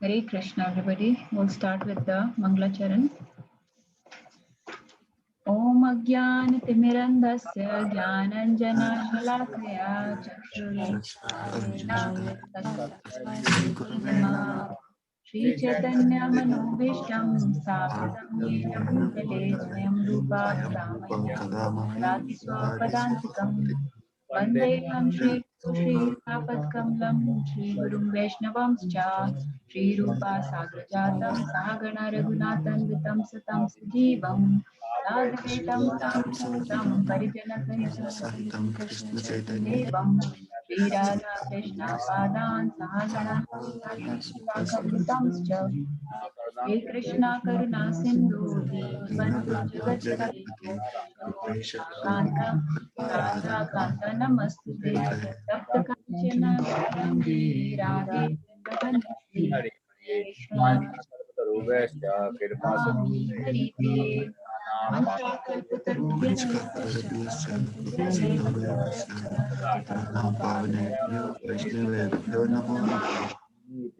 Hare Krishna, everybody. We'll start with the Mangalacharan. Om Ajnanatimirandasya Jnananjanashalakaya Chakshurunmilitam Shri Chaitanya Manobhishtam Sthapitam Yena Bhutale Swayam Rupa Kadamaya Rati Swapadantikam Vandeham Shri Tapadkamlam Shri Gurum Vaishnavamscha Shri Rupa Sagrajatam Sahagana Raghunathan Vitam Satam Sajivam Sadhaitam Samsam Parijana Sahitam Krishna Chaitanya Shri Radha Krishna Padan Sahagana Sakamritamscha Shri Krishna Karuna Sindhu Deepantu Jagat Kanta Radha Kanta Namastute Tapta Kanchana Gauranga Radhe Vrindavanesti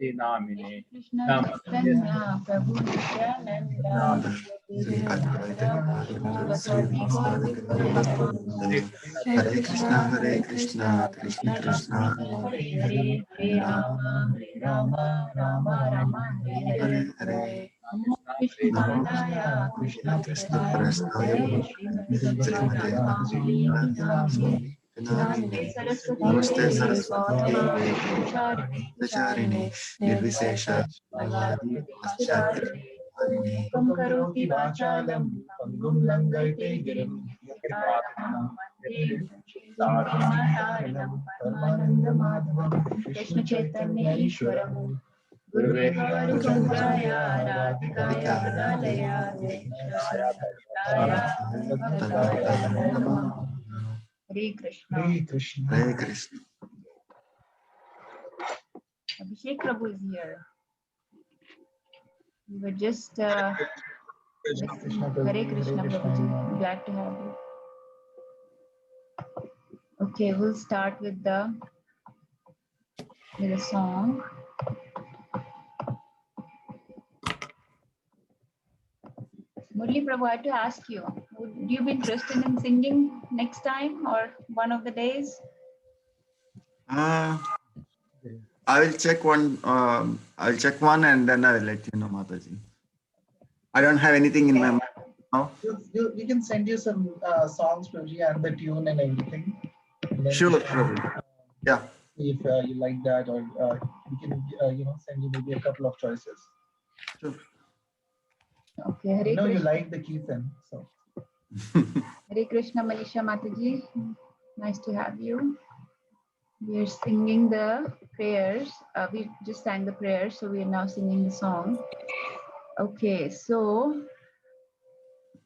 Krishna Harite Krishna Chaitanya Prabhu Nityananda Hare Krishna, Krishna Krishna, Hare Hare Rama Rama Rama Rama Hare Hare Krishnadaya Krishna Prasthaya Srimati Bhagavani Namaste Saraswati Charini, Nirvishesha, Mukam karoti vachalam Pangum langaite girim Paramananda Madhavam Krishna Chaitanya Ishwaram Guruvara Chandraya Radhikaya Gadalaya Hare Krishna. Hare Krishna. Abhishek Prabhu is here. We were just Hare Krishna Prabhuji. Glad to have you. Okay, we'll start with a song. Murli Prabhu, I had to ask you, would you be interested in singing next time or one of the days? I will check one. I'll check one and then I will let you know, Mataji. I don't have anything in my mind now. We can send you some songs, Prabhuji, and the tune and everything. And then Sure, Prabhu. Yeah. If you like that, or we can, send you maybe a couple of choices. Sure. Okay, Hare Krishna. You like the Kirtan, so. Hare Krishna, Manisha Mataji. Nice to have you. We are singing the prayers. We just sang the prayers, so we are now singing the song. Okay, so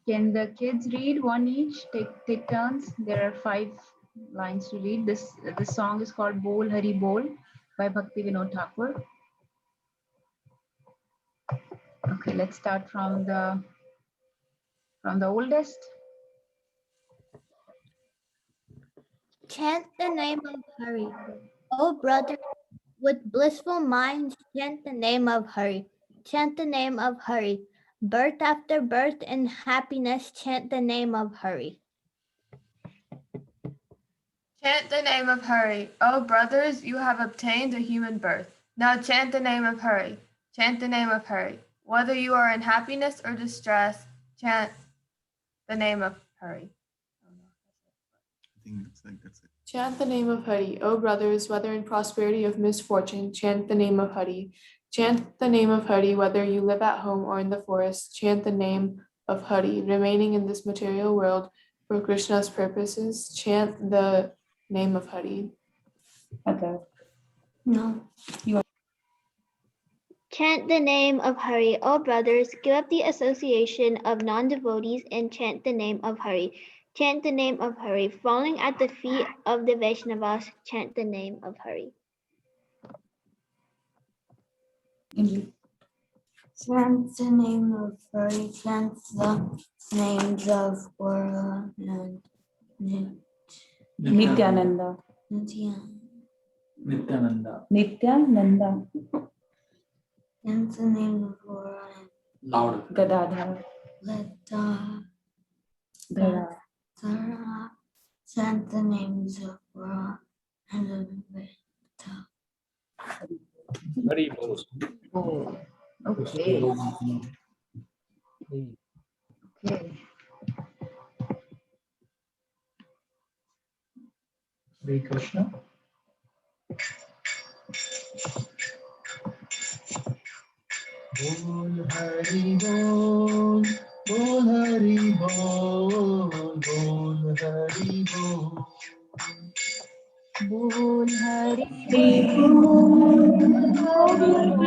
can the kids read one each? Take turns. There are 5 lines to read. This song is called Bol Hari Bol by Bhakti Vinod Thakur. Okay, let's start from the oldest. Chant the name of Hari. O brother, with blissful minds, chant the name of Hari. Chant the name of Hari. Birth after birth in happiness, chant the name of Hari. Chant the name of Hari. O brothers, you have obtained a human birth. Now chant the name of Hari. Chant the name of Hari. Whether you are in happiness or distress, chant the name of Hari. I think that's it. Chant the name of Hari. O brothers, whether in prosperity or misfortune, chant the name of Hari. Chant the name of Hari, whether you live at home or in the forest, chant the name of Hari. Remaining in this material world for Krishna's purposes, chant the name of Hari. Okay. No. Chant the name of Hari. O brothers, give up the association of non-devotees and chant the name of Hari. Chant the name of Hari. Falling at the feet of the Vaishnavas, chant the name of Hari. Chant the name of Hari. Chant the names of Gaura and Nityananda. Nityananda. chant the name of Laura and Loud. Gadadhar. Gadadhara. Chant the names of Laura and Advaita. Very close. Oh, okay. Okay. Hare Krishna. Bol Hari Bol, Bol Hari Bol, Bol Hari Bol. Bol Hari Bol Hari Bol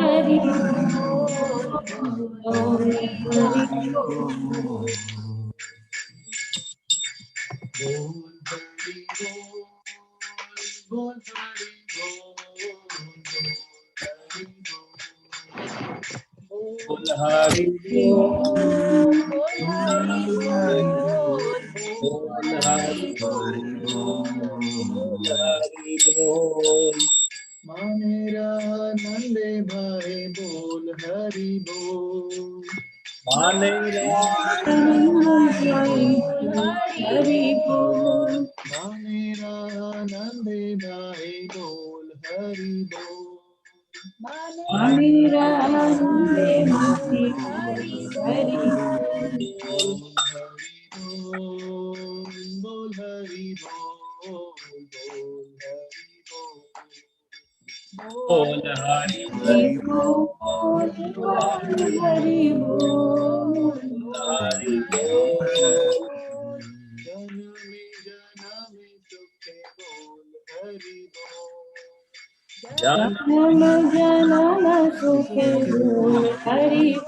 Hari Bol. Manera Nande Bhai Bol Hari Bol. Manera Manera Nande Bhai Bol Hari Bol. Bol Hari Bol, Bol Hari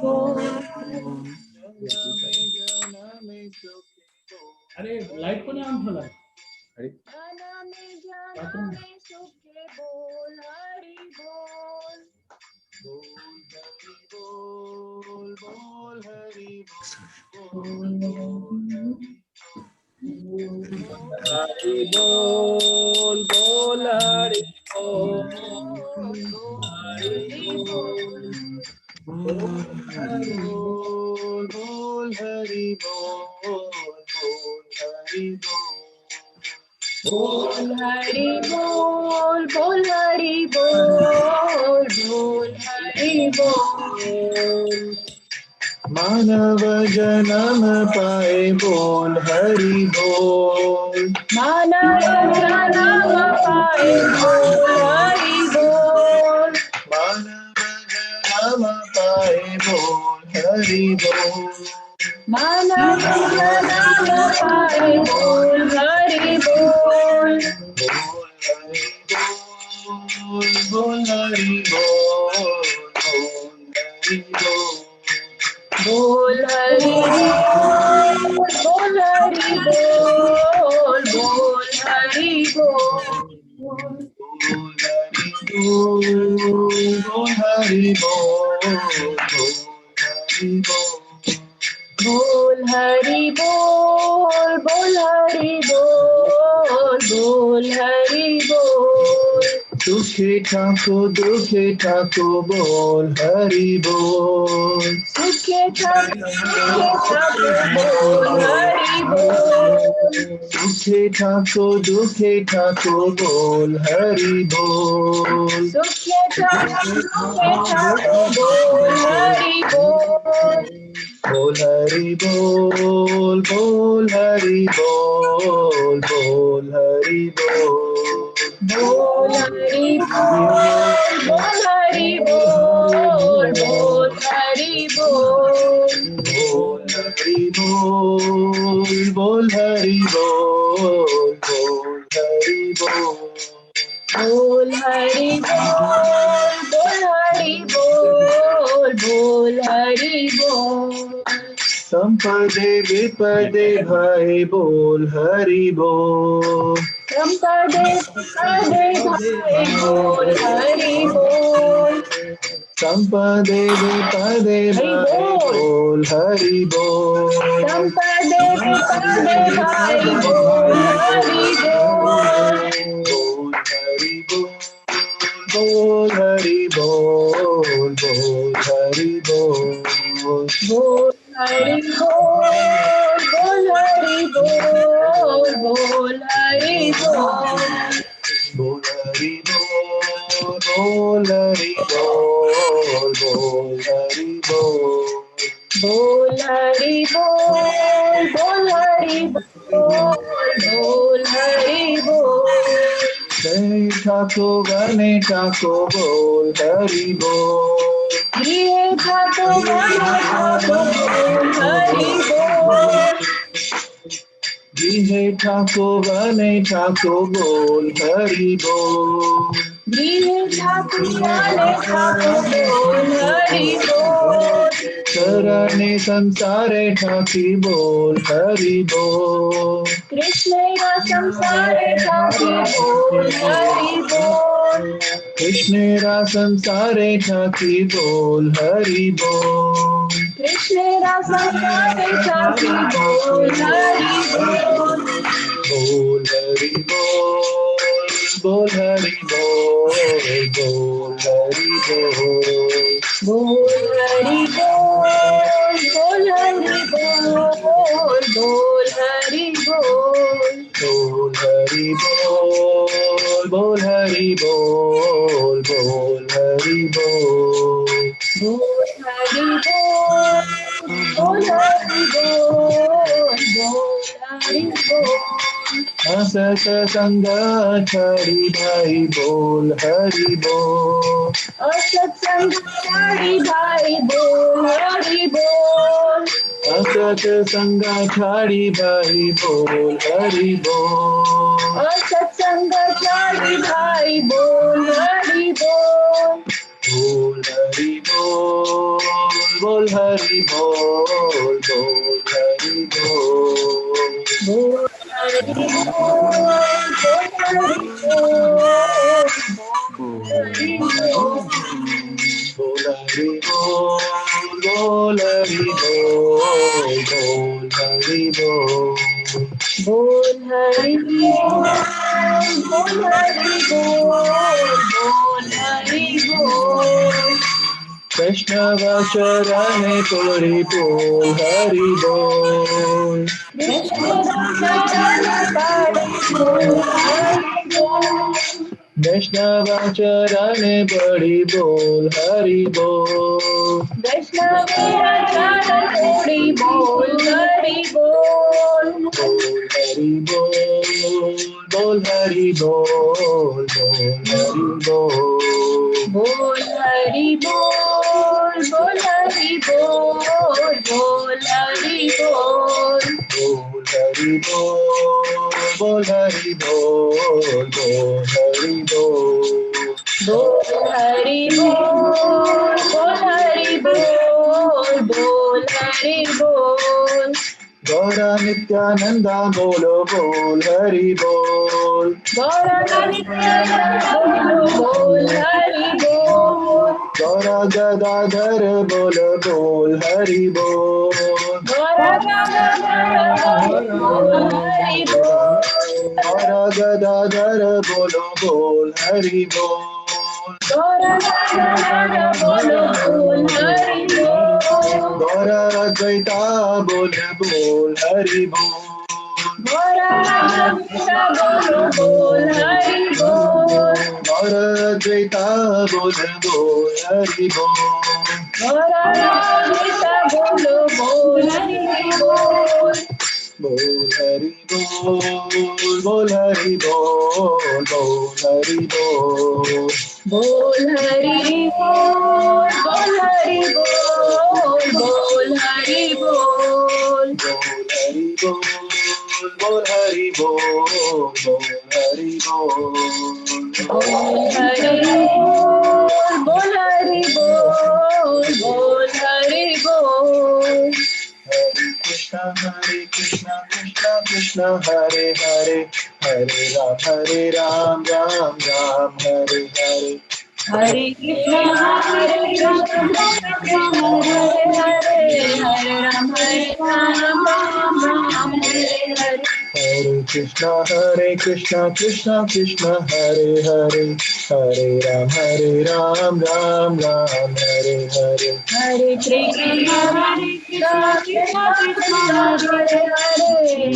Bol. अरे light को नहीं on ठेवला अरे Hari Bol, Bol Hari Bol, Hari Bol, Bol Hari Bol, Bol Hari Bol, Bol Hari Bol. Bol Hari Bol, Bol Hari Bol, Bol Hari Bol. मानव जन्म पाए बोल हरि बोल. मानव जन्म पाए बोल हरि बोल. मानव जन्म पाए बोल हरि बोल. मानव जन्म पाए बोल हरि बोल. बोल हरि बोल, बोल हरि बोल, बोल हरि बोल, बोल हरि बोल, बोल हरि बोल, बोल हरि बोल, बोल हरि बोल. दुखे ठाको बोल हरि बोल. दुखे ठाको बोल हरि बोल. दुखे ठाको बोल हरि बोल. दुखे ठाको बोल हरि बोल. बोल हरि बोल, बोल हरि बोल, बोल हरि बोल. बोल हरि बोल, बोल हरि बोल, बोल हरि बोल. बोल हरि बोल, बोल हरि बोल, बोल हरि बोल. बोल हरि बोल, बोल हरि बोल, बोल हरि बोल. संपदे विपदे भाई बोल हरि बोल. संपदे भाई बोल हरि बोल. संपदे विपदे भाई बोल हरि बोल. संपदे भाई बोल हरि बोल. बोल हरि बोल, बोल हरि बोल बोल हरि बोल बोल हरि बोल बोल हरि बोल बोल हरि बोल बोल हरि बोल बोल हरि बोल बोल हरि बोल बोल हरि बोल बोल हरि बोल बोल हरि बोल जय ठाकुर बने ठाकुर बोल हरि बोल ये ठाकुर बने ठाकुर बोल हरि बोल जय ठाकुर बने ठाकुर बोल हरि बोल ये ठाकुर बने ठाकुर बोल हरि बोल शरणे संसारे ठाकी बोल हरि बोल कृष्ण का संसारे ठाकी बोल हरि बोल कृष्ण रा संसारे ठाकी बोल हरि बोल कृष्ण का संसारे ठाकी बोल हरि बोल बोल हरि बोल हरि बोल बोल हरि बोल बोल हरि बोल बोल हरि बोल बोल हरि बोल बोल हरि बोल बोल हरि बोल बोल हरि बोल बोल हरि बोल बोल हरि बोल बोल हरि बोल असत संग छड़ी भाई बोल हरि बोल असत्संग छाड़ी भाई बोल हरि बोल असत संग छड़ी भाई बोल हरि बोल असत्संग छाड़ी भाई बोल हरि बोल बोल हरि बोल बोल हरि बोल बोल हरि बोल बोल हरि बोल बोल हरि बोल बोल हरि बोल बोल हरि बोल बोल हरि बोल बोल हरि बोल बोल हरि बोल बोल हरि बोल बोल हरि बोल कृष्ण वचरणे तोड़ी बोल हरि बोल कृष्ण चरण पाड़े बोल हरि बोल वैष्णव चरणे बड़ी बोल हरि बोल वैष्णव चरण थोड़ी बोल हरि बोल बोल हरि बोल बोल हरि बोल बोल हरि बोल बोल हरि बोल बोल हरि बोल बोल हरि बोल बोल हरि बोल बोल हरि बोल बोल हरि बोल बोल हरि बोल बोल हरि बोल बोल हरि बोल गौरा नित्यानंदा बोलो बोल हरि बोल गौरा नित्यानंद बोलो बोल हरि बोल गौरा गदाधर बोलो बोल हरि बोल गौरा गदाधर बोल हरि बोल गौरा गदाधर बोलो बोल हरि बोल गौरा गदाधर बोलो बोल हरि बोल गौरा अद्वैता बोल बोल हरि बोल गौरा अद्वैता बोलो बोल हरि बोल गौरा अद्वैता बोल बोल हरि बोल गौरा अद्वैता बोलो बोल हरि बोल बोल हरि बोल हरि बोल बोल हरि बोल बोल हरि बोल बोल हरि बोल बोल हरि बोल बोल हरि बोल बोल हरि बोल बोल हरि बोल बोल हरि बोल बोल हरि बोल Hare Krishna Krishna Krishna Hare Hare Hare Ram Ram Ram Hare Hare Hare Krishna, Hare Krishna, Krishna Hare Hare, Hare Ram, Ram Ram, Hare Hare. Hare Krishna, Krishna Krishna, Hare Hare, Hare Ram, Ram Ram, Hare Hare. Hare Krishna, Krishna Krishna, Hare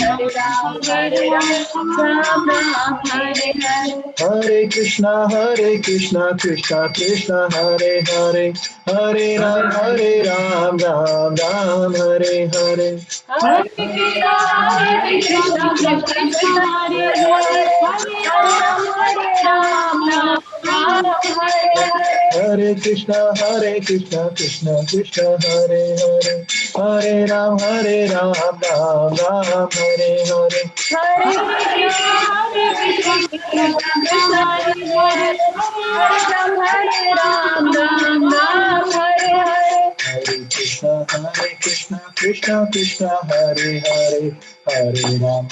Hare, Hare Ram, Ram Ram, Hare Hare. Hare Krishna, Krishna Krishna, Hare Hare, Hare Ram, Ram Ram, Hare Hare. Hare Krishna, Krishna Krishna, Hare Hare, Hare Ram, Ram Hare Hare. Hare Krishna, Krishna Krishna, Hare Hare, Hare Ram, Ram Ram, Hare Hare. Hare Krishna, Krishna Krishna, Hare Hare, Hare Ram, Ram Hare Hare. Hare Krishna, Krishna Krishna, Hare Hare, Hare Ram,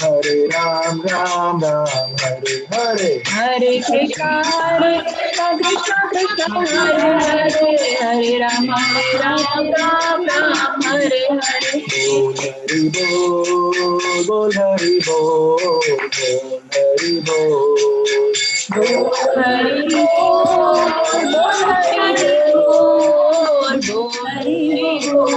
Ram Ram, Hare Hare. Hare Krishna, Krishna Krishna, Hare Hare, Hare Ram, Ram Hare Hare. Bol Hari Bol, Bol Hari Bol, Bol Hari Bol. Bol Hari Bol, Bol Hari Bol, Bol Hari Bol.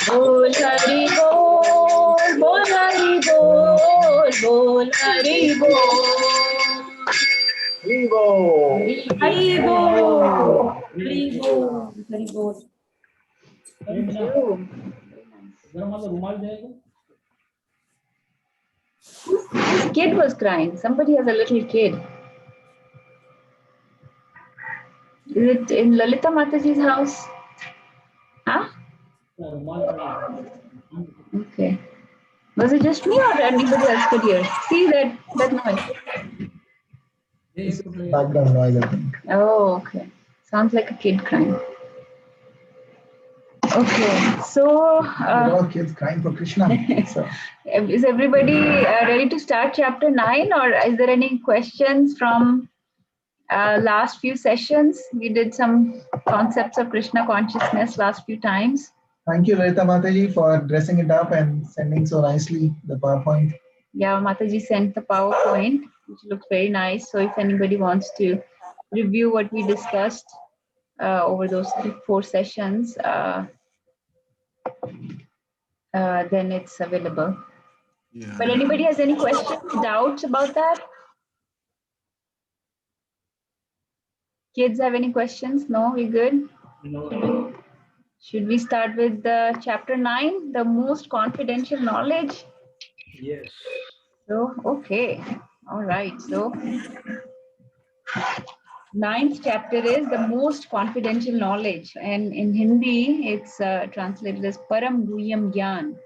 Bol Hari Bol, Bol Hari Bol, Bol Hari Bol, Bol Hari Bol. Hari Bol, Hari Bol, Hari Bol. Thank you. जरा मतलब रुमाल जाएगा This kid was crying. Somebody has a little kid. Is it in Lalita Mataji's house? Huh? रुमाल Okay. Was it just me or anybody else could hear? See that noise? Background noise, I think. Oh, okay. Sounds like a kid crying. Okay, so They're all kids crying for Krishna. So, is everybody ready to start chapter 9, or is there any questions from last few sessions? We did some concepts of Krishna consciousness last few times. thank you, Lalita Mataji, for dressing it up and sending so nicely the PowerPoint. Yeah, Mataji sent the PowerPoint, which looks very nice. So if anybody wants to review what we discussed over those 4 sessions, then it's available. Yeah. But anybody has any questions, doubts about that? Kids have any questions? No, we good? No. Should we start with chapter 9, the most confidential knowledge? Yes. So, okay. All right. So, 9th chapter is the most confidential knowledge. And in Hindi, it's translated as Param Guhyam Gyan,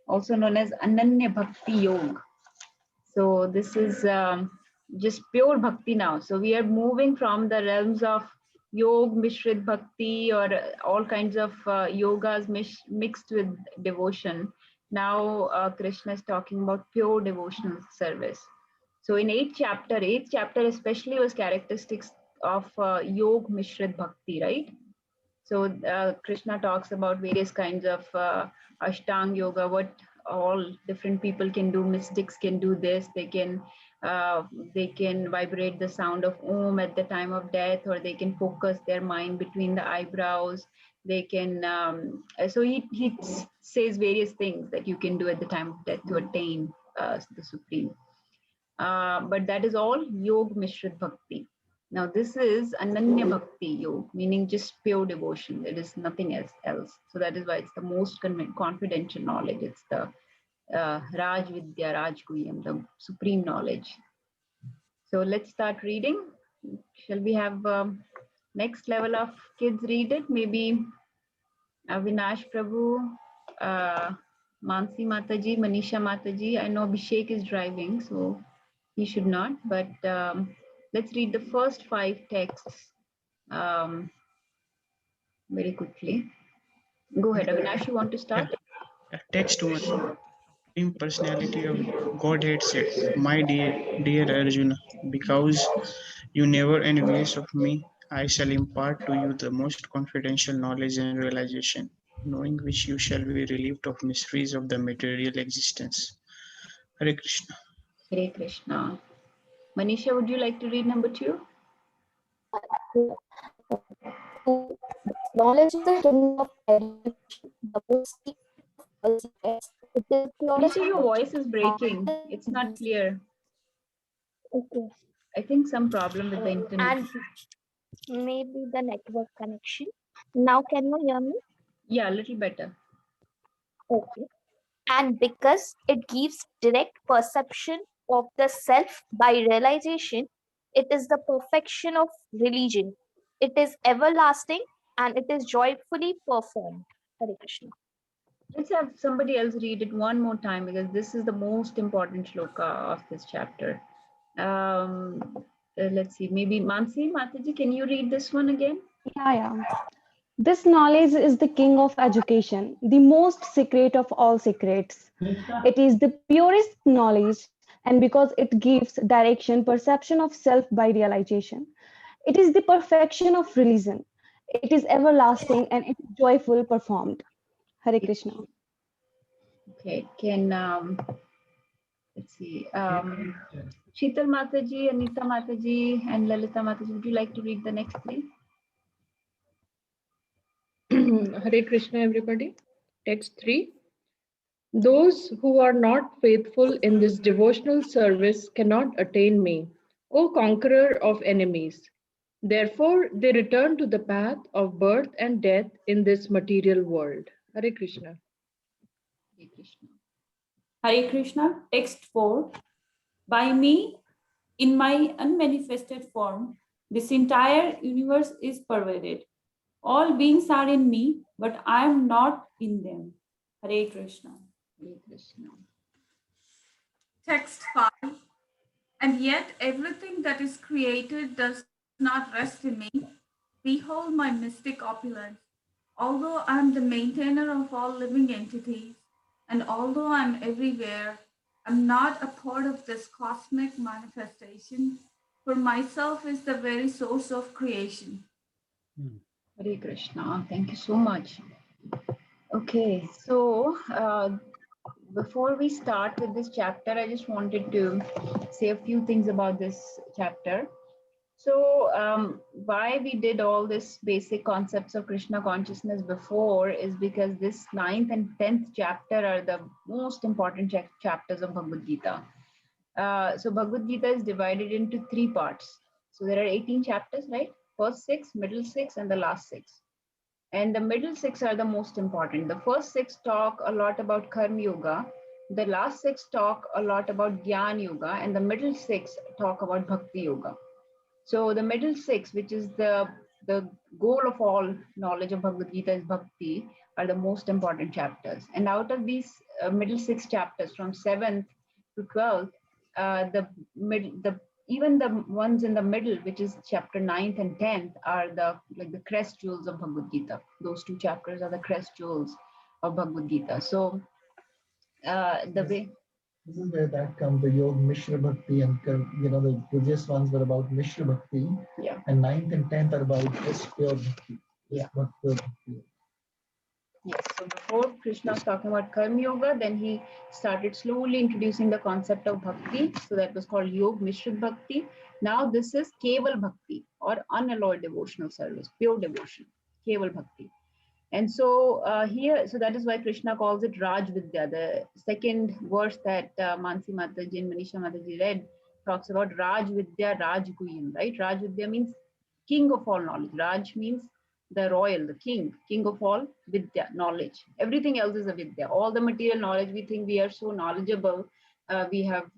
also known as Ananya Bhakti Yoga. So this is just pure bhakti now. So we are moving from the realms of Yog, Mishrit Bhakti, or all kinds of yogas mixed with devotion. Now Krishna is talking about pure devotional service. So in 8th chapter especially was characteristics of Yog, Mishrit Bhakti, right? So Krishna talks about various kinds of Ashtang Yoga, what all different people can do. Mystics can do this. They can vibrate the sound of Om at the time of death, or they can focus their mind between the eyebrows. They can, so he says various things that you can do at the time of death to attain the Supreme. But that is all Yog Mishrit Bhakti. Now this is Ananya Bhakti Yoga, meaning just pure devotion. There is nothing else. So that is why it's the most confidential knowledge. It's the Raj Vidya, Raj Guhyam, the supreme knowledge. So let's start reading. Shall we have next level of kids read it? Maybe Avinash Prabhu, Mansi Mataji, Manisha Mataji. I know Abhishek is driving, so he should not, but let's read the first 5 texts very quickly. Go ahead, Avinash, you want to start? Text 1. Personality of Godhead said, "My dear Arjuna, because you never envious of me, I shall impart to you the most confidential knowledge and realization, knowing which you shall be relieved of mysteries of the material existence." Hare Krishna. Hare Krishna. Manisha, would you like to read number 2? Knowledge is the king of education, the most secret of all secrets. It is purest Manisha, your voice is breaking. knowledge. It's not clear. Okay. I think some problem with the internet. And maybe the network connection. Now, can you hear me? Yeah, a little better. Okay. And because it gives direct perception of the self by realization, it is the perfection of religion. It is everlasting and it is joyfully performed. Hare Krishna. Let's have somebody else read it one more time because this is the most important shloka of this chapter. Let's see, maybe Mansi Mataji, can you read this one again? Yeah. This knowledge is the king of education, the most secret of all secrets. It is the purest knowledge, and because it gives direction, perception of self by realization. It is the perfection of religion. It is everlasting and it is joyful performed. Hare Krishna. Okay, can let's see. Sheetal Mataji, Anita Mataji, and Lalita Mataji, would you like to read the next three? Hare Krishna, everybody. Text 3. Those who are not faithful in this devotional service cannot attain me, O conqueror of enemies. Therefore, they return to the path of birth and death in this material world. Hare Krishna. Hare Krishna. Hare Krishna, text 4. By me, in my unmanifested form, this entire universe is pervaded. All beings are in me, but I am not in them. Hare Krishna. Hare Krishna. Text 5. And yet everything that is created does not rest in me. Behold my mystic opulence. Although I am the maintainer of all living entities, and although I am everywhere, I am not a part of this cosmic manifestation, for myself is the very source of creation. Hare Krishna. Thank you so much. Okay, so before we start with this chapter, I just wanted to say a few things about this chapter. So why we did all this basic concepts of Krishna consciousness before is because this 9th and 10th chapter are the most important chapters of Bhagavad Gita. So Bhagavad Gita is divided into 3 parts. So there are 18 chapters, right? First 6, middle 6, and the last 6. And the middle 6 are the most important. The first 6 talk a lot about Karma Yoga. The last 6 talk a lot about Jnana Yoga. And the middle 6 talk about Bhakti Yoga. So the middle 6, which is the goal of all knowledge of Bhagavad Gita is Bhakti, are the most important chapters. And out of these middle 6 chapters, from 7th to 12th, even the ones in the middle, which is chapter 9th and 10th, are the crest jewels of Bhagavad Gita. Those 2 chapters are the crest jewels of Bhagavad Gita. So This is where that comes, the Yog Mishra Bhakti, and the previous ones were about Mishra Bhakti, yeah. And 9th and 10th are about just pure Bhakti. Yeah. Pure Bhakti. Yes, so before Krishna was talking about Karma Yoga, then he started slowly introducing the concept of Bhakti. So that was called Yog Mishra Bhakti. Now this is Keval Bhakti, or unalloyed devotional service, pure devotion, Keval Bhakti. And so so that is why Krishna calls it Raj Vidya. The second verse that Mansi Mataji and Manisha Mataji read talks about Raj Vidya, Raj Guyan, right? Raj Vidya means king of all knowledge. Raj means the royal, the king of all Vidya, knowledge. Everything else is a Vidya. All the material knowledge, we think we are so knowledgeable. We have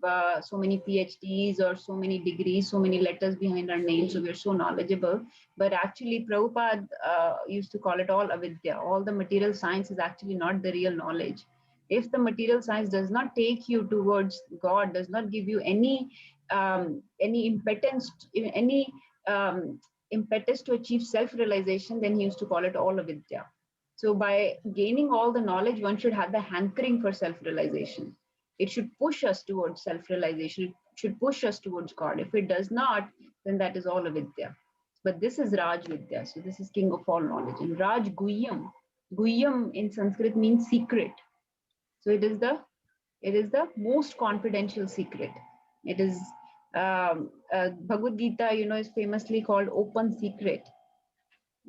so many PhDs or so many degrees, so many letters behind our name, so we're so knowledgeable. But actually, Prabhupada used to call it all avidya. All the material science is actually not the real knowledge. If the material science does not take you towards God, does not give you any impetus, impetus to achieve self-realization, then he used to call it all avidya. So by gaining all the knowledge, one should have the hankering for self-realization. It should push us towards self-realization. It should push us towards God. If it does not, then that is all avidya. But this is Raj Vidya. So this is king of all knowledge. And Raj Guhyam. Guhyam in Sanskrit means secret. So it is the most confidential secret. It is Bhagavad Gita, is famously called open secret.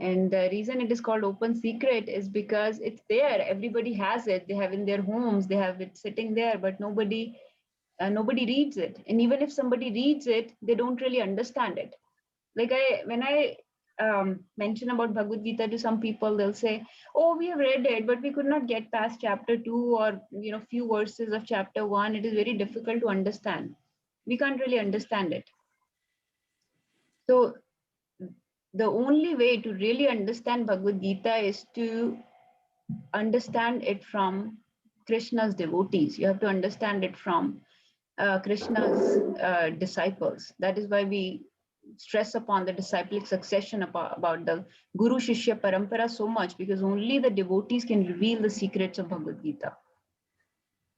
And the reason it is called open secret is because it's there. Everybody has it. They have in their homes. They have it sitting there, but nobody reads it. And even if somebody reads it, they don't really understand it. Like when I mention about Bhagavad Gita to some people, they'll say, "Oh, we have read it, but we could not get past chapter 2 or few verses of chapter 1. It is very difficult to understand. We can't really understand it." So the only way to really understand Bhagavad Gita is to understand it from Krishna's devotees. You have to understand it from Krishna's disciples. That is why we stress upon the disciplic succession about the Guru Shishya Parampara so much, because only the devotees can reveal the secrets of Bhagavad Gita.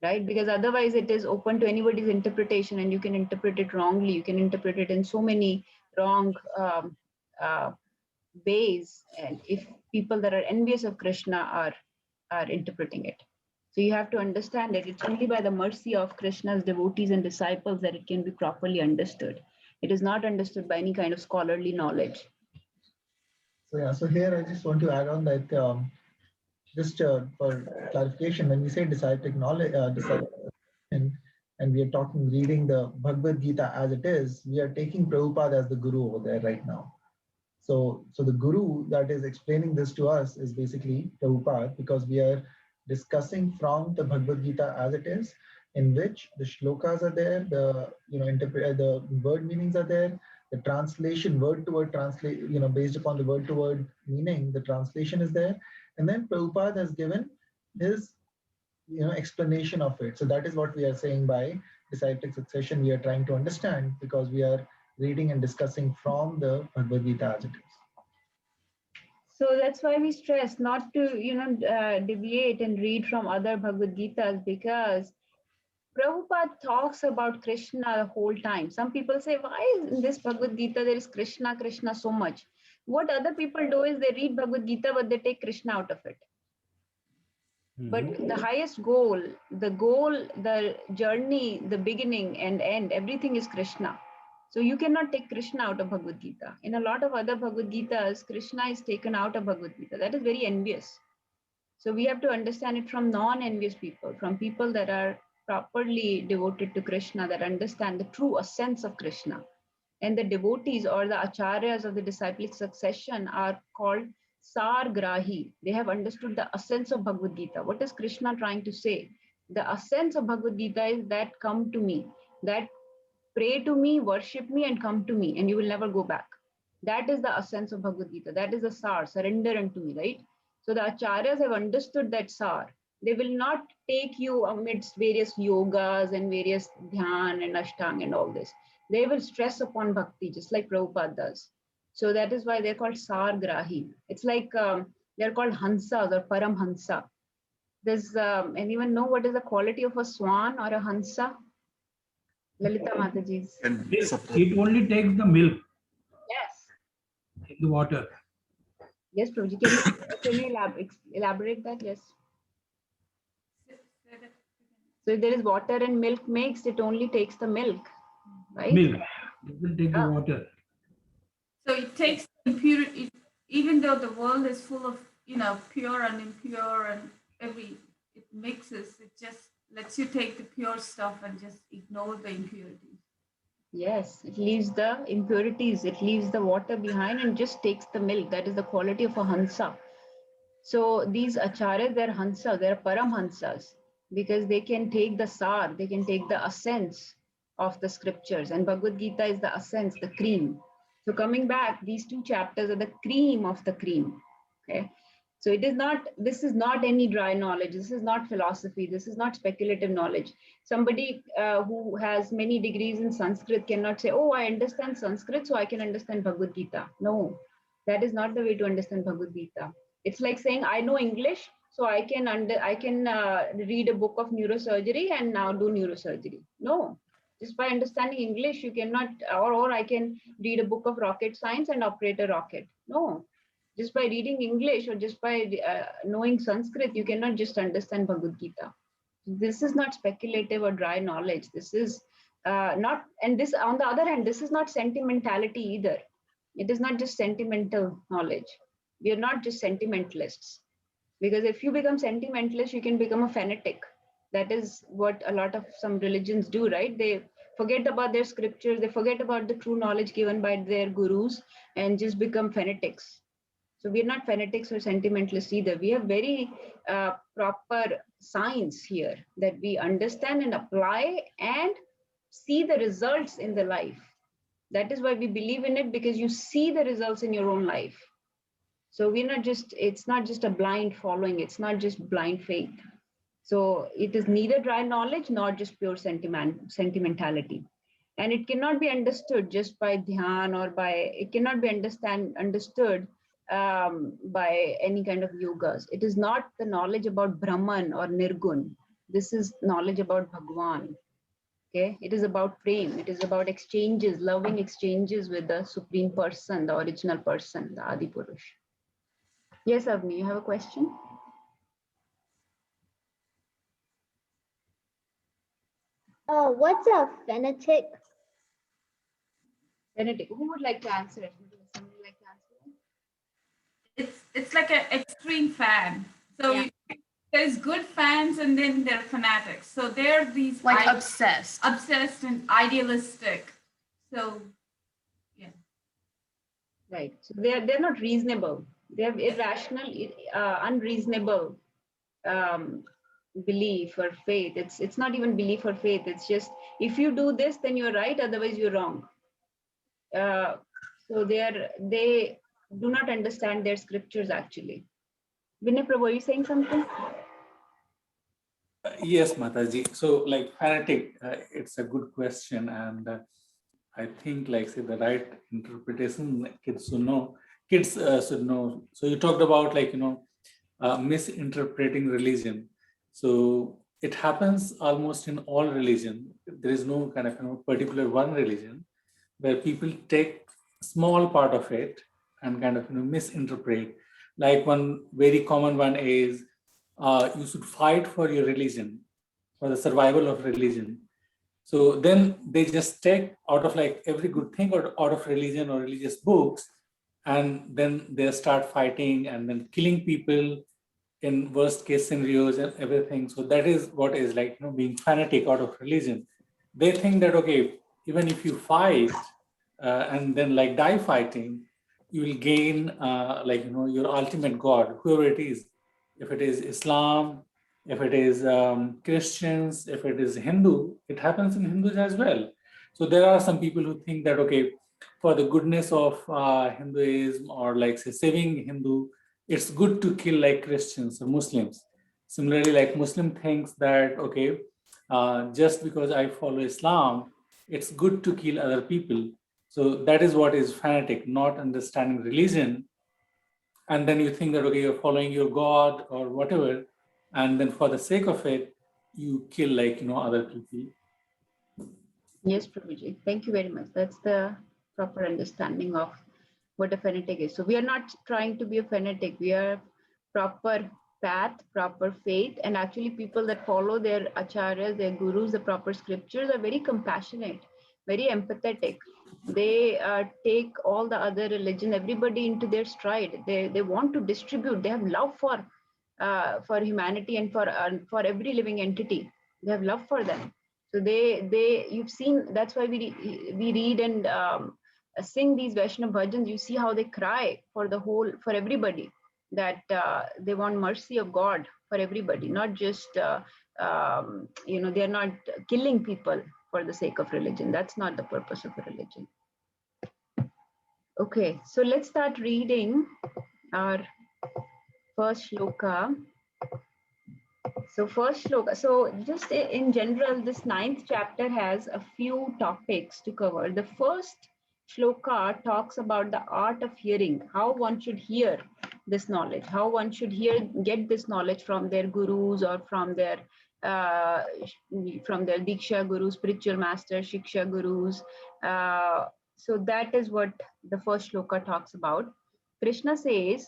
Right? Because otherwise it is open to anybody's interpretation, and you can interpret it wrongly. You can interpret it in so many wrong ways, and if people that are envious of Krishna are interpreting it. So you have to understand it. It's only by the mercy of Krishna's devotees and disciples that it can be properly understood. It is not understood by any kind of scholarly knowledge. So yeah, so here I just want to add on that just for clarification, when we say disciplic knowledge, and we are reading the Bhagavad Gita as it is, we are taking Prabhupada as the guru over there right now. So the guru that is explaining this to us is basically Prabhupada, because we are discussing from the Bhagavad Gita as it is, in which the shlokas are there, the word meanings are there, the translation, word to word translate, based upon the word to word meaning, the translation is there, and then Prabhupada has given his explanation of it. So that is what we are saying by disciplic succession. We are trying to understand because we are reading and discussing from the Bhagavad Gita as it is. So that's why we stress not to, deviate and read from other Bhagavad Gitas, because Prabhupada talks about Krishna the whole time. Some people say, why in this Bhagavad Gita there is Krishna so much? What other people do is they read Bhagavad Gita, but they take Krishna out of it. But the highest goal, the journey, the beginning and end, everything is Krishna. So you cannot take Krishna out of Bhagavad Gita. In a lot of other Bhagavad Gitas, Krishna is taken out of Bhagavad Gita. That is very envious. So we have to understand it from non-envious people, from people that are properly devoted to Krishna, that understand the true essence of Krishna. And the devotees or the acharyas of the disciplic succession are called Sargrahi. They have understood the essence of Bhagavad Gita. What is Krishna trying to say? The essence of Bhagavad Gita is that come to me, that pray to me, worship me, and come to me, and you will never go back. That is the essence of Bhagavad Gita. That is the sar, surrender unto me, right? So the acharyas have understood that sar. They will not take you amidst various yogas and various dhyan and ashtanga and all this. They will stress upon bhakti, just like Prabhupada does. So that is why they're called Sargrahi. It's like they're called Hansas or Paramhansa. Does anyone know what is the quality of a swan or a Hansa? Lalita Mataji's. It only takes the milk. Yes. In the water. Yes, Prabhuji. Can you elaborate that? Yes. So if there is water and milk mixed, it only takes the milk, right? Milk. It will take the water. So it takes impurity, even though the world is full of, pure and impure and it mixes, it just lets you take the pure stuff and just ignore the impurities. Yes, it leaves the impurities, it leaves the water behind and just takes the milk. That is the quality of a Hansa. So these acharyas, they're Hansa, they're Paramhansas, because they can take the sar, they can take the essence of the scriptures. And Bhagavad Gita is the essence, the cream. So coming back, these two chapters are the cream of the cream. Okay. So this is not any dry knowledge. This is not philosophy. This is not speculative knowledge. Somebody who has many degrees in Sanskrit cannot say, oh, I understand Sanskrit, so I can understand Bhagavad Gita. No, that is not the way to understand Bhagavad Gita. It's like saying, I know English, so I can read a book of neurosurgery and now do neurosurgery. No, just by understanding English, you cannot, or I can read a book of rocket science and operate a rocket. No, just by reading English or just by knowing Sanskrit, you cannot just understand Bhagavad Gita. This is not speculative or dry knowledge. This is not, and this, on the other hand, this is not sentimentality either. It is not just sentimental knowledge. We are not just sentimentalists. Because if you become sentimentalist, you can become a fanatic. That is what a lot of some religions do, right? They forget about their scriptures, they forget about the true knowledge given by their gurus and just become fanatics. So we're not fanatics or sentimentalists either. We have very proper science here that we understand and apply and see the results in the life. That is why we believe in it, because you see the results in your own life. So we're not just, it's not just a blind following, it's not just blind faith. So it is neither dry knowledge nor just pure sentimentality. And it cannot be understood just by dhyan or by, it cannot be understood by any kind of yogas. It is not the knowledge about Brahman or Nirgun. This is knowledge about Bhagwan. Okay, it is about prem. It is about exchanges, loving exchanges with the Supreme Person, the original person, the Adi Purush. Yes, Avni, you have a question? What's a fanatic? Fanatic. Who would like to answer it? Somebody like to answer it? It's like an extreme fan. So Yeah. There's good fans and then there are fanatics. So they're these Like obsessed and idealistic. So yeah. Right. So they're not reasonable. They have irrational, unreasonable belief or faith. It's not even belief or faith. It's just, if you do this, then you're right. Otherwise, you're wrong. So they do not understand their scriptures actually. Vinay Prabhu, are you saying something? Yes, Mataji. So, like fanatic, it's a good question, and I think, like, say, the right interpretation kids should know. Kids should know. So, you talked about, like, misinterpreting religion. So, it happens almost in all religion. There is no kind of particular one religion where people take small part of it and kind of misinterpret. Like one very common one is you should fight for your religion, for the survival of religion. So then they just take out of like every good thing or out of religion or religious books, and then they start fighting and then killing people in worst case scenarios and everything. So that is what is like, being fanatic out of religion. They think that, okay, even if you fight and then like die fighting, you will gain your ultimate God, whoever it is. If it is Islam, if it is Christians, if it is Hindu, it happens in Hindus as well. So there are some people who think that, okay, for the goodness of Hinduism or like say saving Hindu, it's good to kill like Christians or Muslims. Similarly, like Muslim thinks that, okay, just because I follow Islam, it's good to kill other people. So that is what is fanatic, not understanding religion. And then you think that, okay, you're following your God or whatever, and then for the sake of it, you kill like, other people. Yes, Prabhuji. Thank you very much. That's the proper understanding of what a fanatic is. So we are not trying to be a fanatic. We are proper path, proper faith, and actually people that follow their acharyas, their gurus, the proper scriptures are very compassionate, very empathetic. They take all the other religion, everybody into their stride. They want to distribute. They have love for humanity and for every living entity. They have love for them. So you've seen, that's why we read and sing these Vaishnava bhajans. You see how they cry for for everybody, that they want mercy of God for everybody, not just, they're not killing people for the sake of religion. That's not the purpose of a religion. Okay, so let's start reading our first shloka. So first shloka, so just in general, this 9th chapter has a few topics to cover. The first shloka talks about the art of hearing, how one should hear this knowledge, how one should get this knowledge from their gurus or from their Diksha gurus, spiritual masters, Shiksha gurus. So that is what the first shloka talks about. Krishna says,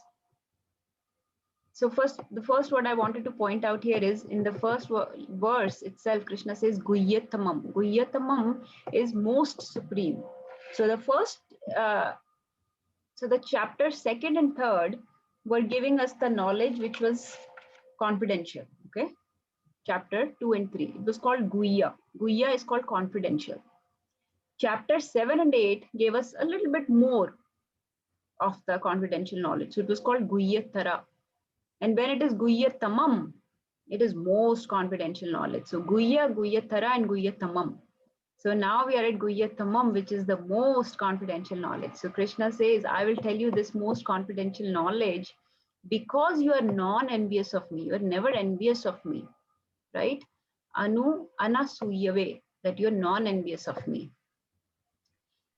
so the first what I wanted to point out here is in the first verse itself, Krishna says Guhyatamam. Guhyatamam is most supreme. So the first, so the chapter 2nd and 3rd were giving us the knowledge which was confidential. Okay, chapter 2 and 3. It was called Guhya. Guhya is called confidential. Chapter 7 and 8 gave us a little bit more of the confidential knowledge. So it was called Guhyatara. And when it is Guhyatamam, it is most confidential knowledge. So Guhya, Guhyatara, and Guhyatamam. So now we are at Guhyatamam, which is the most confidential knowledge. So Krishna says, I will tell you this most confidential knowledge because you are non-envious of me. You are never envious of me, right? Anu anasuyave, that you are non-envious of me.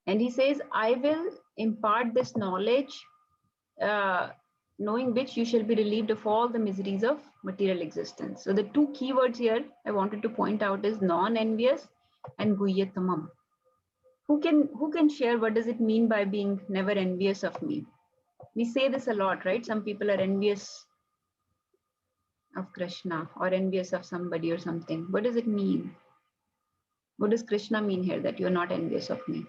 And he says, I will impart this knowledge, knowing which you shall be relieved of all the miseries of material existence. So the two keywords here I wanted to point out is non-envious and Guhyatamam. Who can share what does it mean by being never envious of me? We say this a lot, right? Some people are envious of Krishna or envious of somebody or something. What does it mean? What does Krishna mean here that you're not envious of me?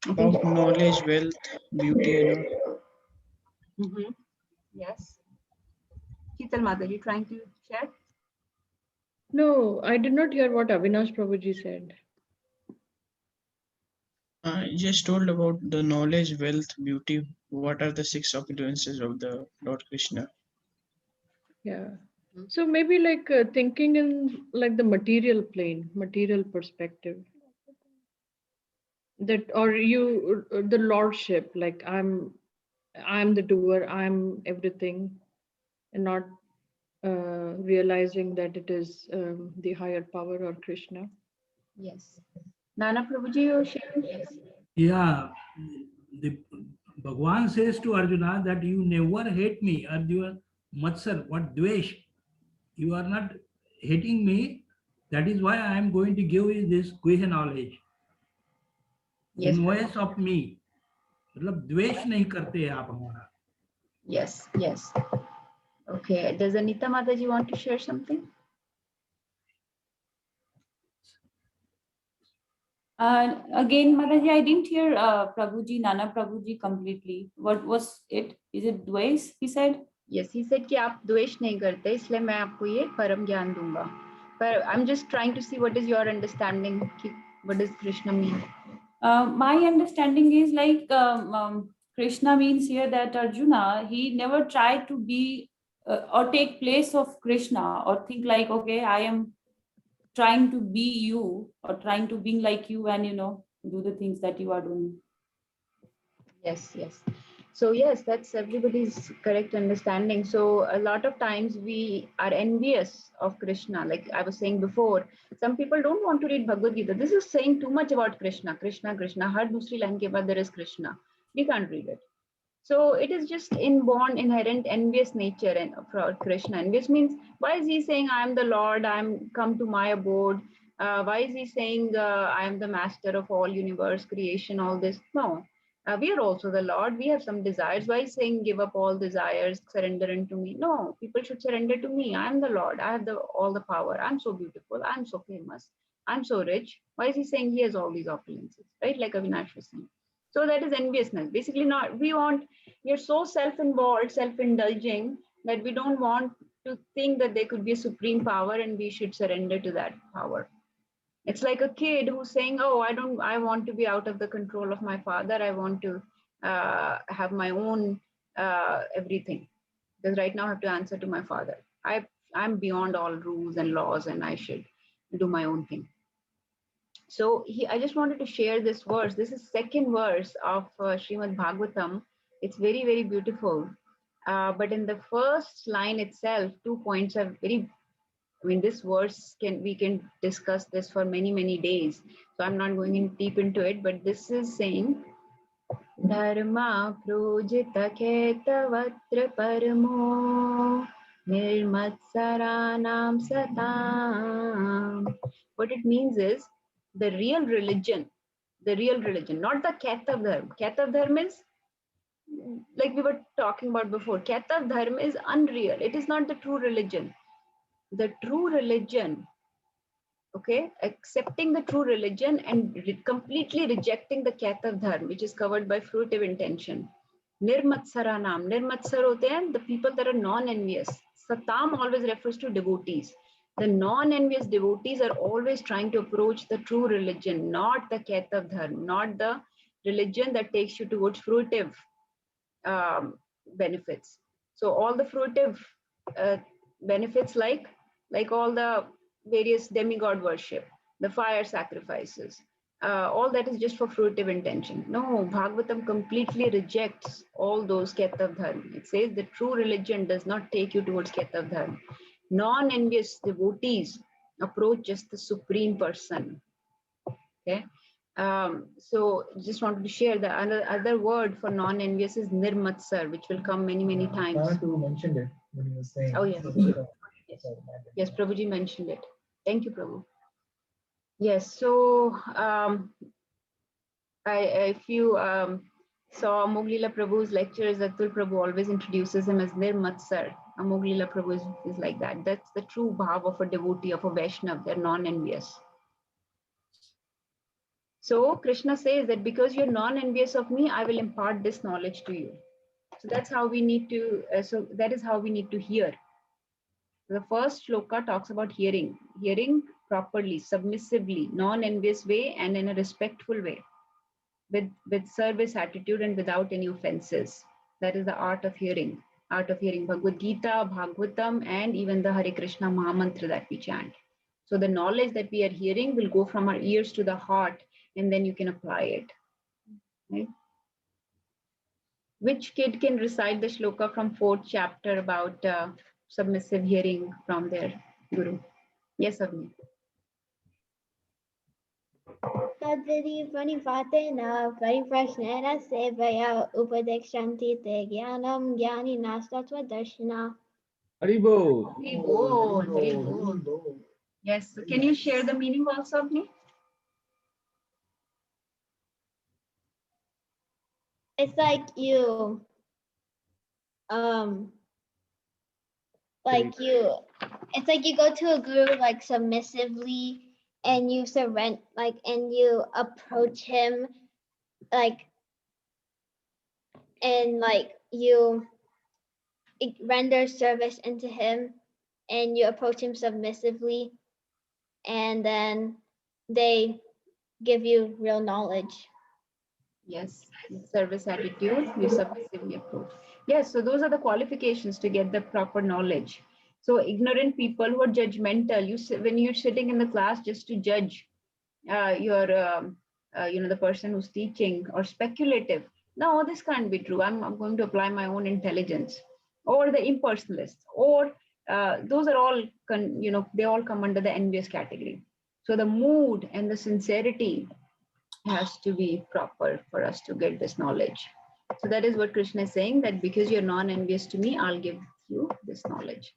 About knowledge, wealth, beauty, and all. Yes. Sheetal Mata, you trying to share? No, I did not hear what Avinash Prabhuji said. I just told about the knowledge, wealth, beauty. What are the 6 opulences of the Lord Krishna? Yeah. So maybe like thinking in like the material plane, material perspective. That, or you, the lordship, like I'm the doer, I'm everything, and not realizing that it is the higher power or Krishna. Yes. Nana Prabhuji, you sharing? Yes. Yeah, the Bhagwan says to Arjuna that you never hate me, Arjuna. Matsar, what dvesh? You are not hating me. That is why I am going to give you this Guhya knowledge. Yes. Invoice of me. मतलब द्वेष नहीं करते आप हमारा. Yes, yes. Okay. Does Anita Mataji want to share something? Again, Mataji, I didn't hear Prabhuji, Nana Prabhuji completely. What was it? Is it dvesh? He said. Yes, he said कि आप द्वेष नहीं करते, इसलिए मैं आपको ये परम ज्ञान दूंगा. But I'm just trying to see what is your understanding. What does Krishna mean? My understanding is like Krishna means here that Arjuna, he never tried to be or take place of Krishna or think like, okay, I am trying to be you or trying to be like you and, do the things that you are doing. Yes, yes. So yes, that's everybody's correct understanding. So a lot of times we are envious of Krishna. Like I was saying before, some people don't want to read Bhagavad Gita. This is saying too much about Krishna, Krishna, Krishna. Har dusri line ke baad there is Krishna. We can't read it. So it is just inborn, inherent envious nature and for Krishna. Envious means, why is he saying I am the Lord, I am come to my abode? Why is he saying I am the master of all universe, creation, all this? No. We are also the Lord. We have some desires. Why is saying give up all desires, surrender unto me? No, people should surrender to me. I am the Lord. I have all the power. I'm so beautiful. I'm so famous. I'm so rich. Why is he saying he has all these opulences? Right? Like Avinash was saying. So that is enviousness. Basically, we are so self-involved, self-indulging that we don't want to think that there could be a supreme power and we should surrender to that power. It's like a kid who's saying, oh, I want to be out of the control of my father. I want to have my own everything. Because right now I have to answer to my father. I'm beyond all rules and laws and I should do my own thing. So I just wanted to share this verse. This is second verse of Srimad Bhagavatam. It's very, very beautiful. But in the first line itself, 2 points are very, this verse we can discuss this for many, many days. So I'm not going in deep into it, but this is saying, Dharma projita ketavatra paramo nirmatsaranam satam. What it means is the real religion, not the Ketav Dharma. Ketav Dharma is, like we were talking about before, Ketav Dharma is unreal. It is not the true religion. The true religion, okay, accepting the true religion and completely rejecting the Ketav Dharma, which is covered by fruitive intention. Nirmatsaranam. Nirmatsar hote hain the people that are non-envious. Satam always refers to devotees. The non-envious devotees are always trying to approach the true religion, not the Ketav Dharma, not the religion that takes you towards fruitive benefits. So all the fruitive benefits, like all the various demigod worship, the fire sacrifices, all that is just for fruitive intention. No, Bhagavatam completely rejects all those Ketav Dharma. It says the true religion does not take you towards Ketav Dharma. Non-envious devotees approach just the Supreme Person. Okay. So just wanted to share the other word for non-envious is nirmatsar, which will come many times. You mentioned it when you were saying. Oh yes. Yes, Prabhuji mentioned it. Thank you, Prabhu. Yes, so if you saw Amoglila Prabhu's lectures, Atul Prabhu always introduces him as Nirmatsar. Amoglila Prabhu is like that. That's the true bhav of a devotee, of a Vaishnav. They're non-envious. So Krishna says that because you're non-envious of me, I will impart this knowledge to you. So that's how we need to, that is how we need to hear. The first shloka talks about hearing properly, submissively, non-envious way and in a respectful way, with service attitude and without any offenses. That is the art of hearing. Bhagavad Gita, Bhagavatam, and even the Hare Krishna Mahamantra that we chant. So the knowledge that we are hearing will go from our ears to the heart, and then you can apply it. Right? Which kid can recite the shloka from 4th chapter about submissive hearing from their guru? Yes, Avni. Tadvidi pranipatena pariprasnena sevaya upadekshanti te jnanam jnani nastatva darshana. Haribo. Haribo. Yes, so can you share the meaning also, Avni? It's like you, it's like you go to a guru like submissively, and you surrender, like, and you approach him, like, and like you render service into him, and you approach him submissively, and then they give you real knowledge. Yes, service attitude, you submissively approach. Yes, so those are the qualifications to get the proper knowledge. So ignorant people who are judgmental, when you're sitting in the class just to judge the person who's teaching, or speculative. No, this can't be true. I'm going to apply my own intelligence. Or the impersonalists, or those are all, they all come under the envious category. So the mood and the sincerity has to be proper for us to get this knowledge. So that is what Krishna is saying, that because you're non-envious to me, I'll give you this knowledge.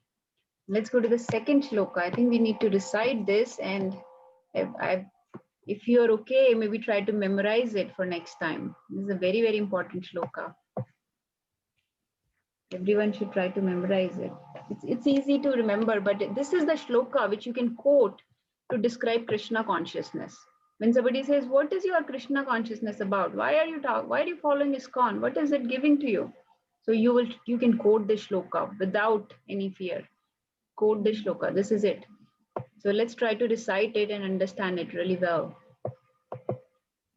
Let's go to the second shloka. I think we need to recite this, and if you're okay, maybe try to memorize it for next time. This is a very important shloka. Everyone should try to memorize it. It's easy to remember, but this is the shloka which you can quote to describe Krishna consciousness. When somebody says, what is your Krishna consciousness about? Why are you following ISKCON? What is it giving to you? So you can quote this shloka without any fear. Quote this shloka. This is it. So let's try to recite it and understand it really well.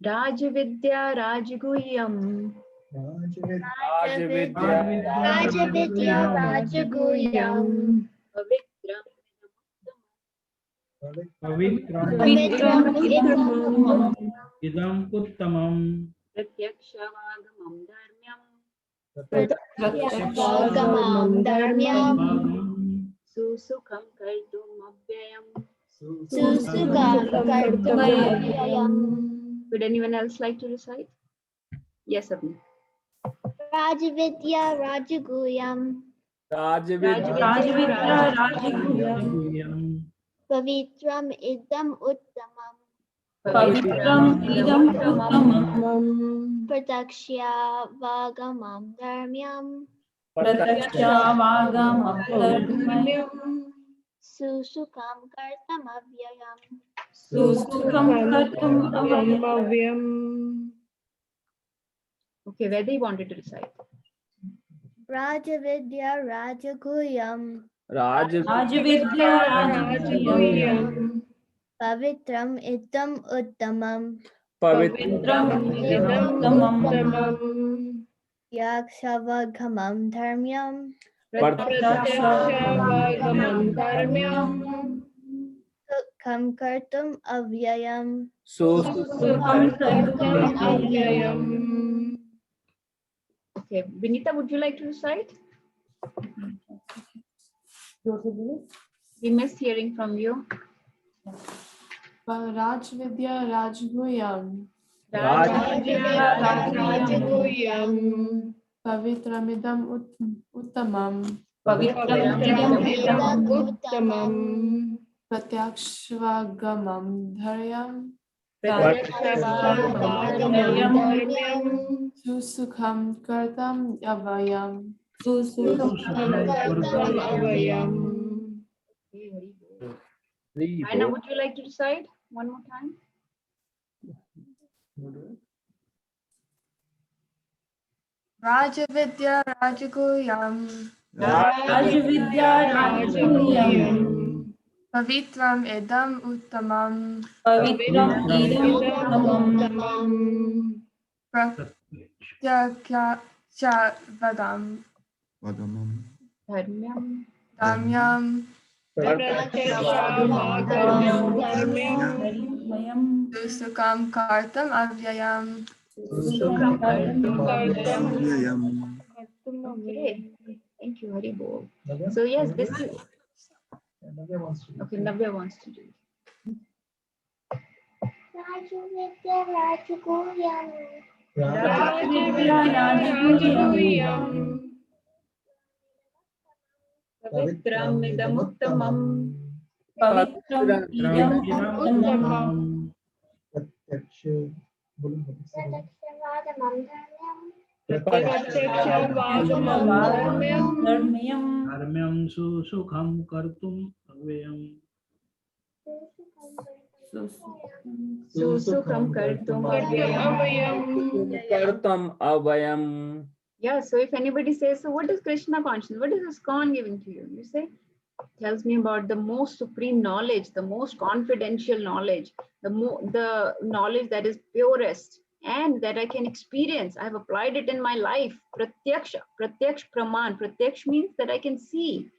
Rajavidya Rajaguyam. Rajavidya Rajaguyam. Pavitram idam uttamam Pratyakshavangamam dharmyam Susukham kartum abhyayam. Would anyone else like to recite? Yes, Abhi. Rajavidya Rajaguyam. Rajavidya Rajaguyam. Pavitram Idam Uttamam. Pavitram idam uttamam. Pratakshya Vagamam Dharmyam. Pratakshya vagamam dharmyam. Susukam Kartam Avyayam. Susukam kartum avyayam. Okay, where they wanted to recite. Rajavidya Rajaguyam. Rajavidya Rajaguyam. Pavitram Idam Uttamam. Pavitram idam uttamam. Yakshavagamam Dharmyam. Pratakshya vagamam dharmyam. Sukham Kartum Avyayam. Sukham kartum avyayam. Okay, Vinita, would you like to recite? We missed hearing from you. Rajvidya Rajaguyam. Rajaguyam. Pavitramidam uttamam. Pavitram Uttamam. Pratyakshvagamam dharyam. Dharmyam. Susukham kartam avayam. Susukham avayam. Anna, would you like to recite one more time? Rajavidya Rajaguyam. Rajavidya Rajaguyam. Pavitram idam uttamam. Pavitram idam uttamam. Pratyakshya vadam. Dharmyam. Dhamyam. Susukam kartam avyayam. Okay, thank you, Hari Bol. So yes, this is okay. Navya wants to do. Rajavidya Rajaguyam. Rajavidya Rajaguyam. Pavitram idam uttamam. Pavitram idam uttamam. Dharmyam susukham kartum avyayam. Susukam kartum avayam. Yeah, so if anybody says, so what is Krishna consciousness? What is ISKCON giving to you? You say, tells me about the most supreme knowledge, the most confidential knowledge, the knowledge that is purest and that I can experience. I've applied it in my life. Pratyaksha, pratyaksh praman. Pratyaksh means that I can see.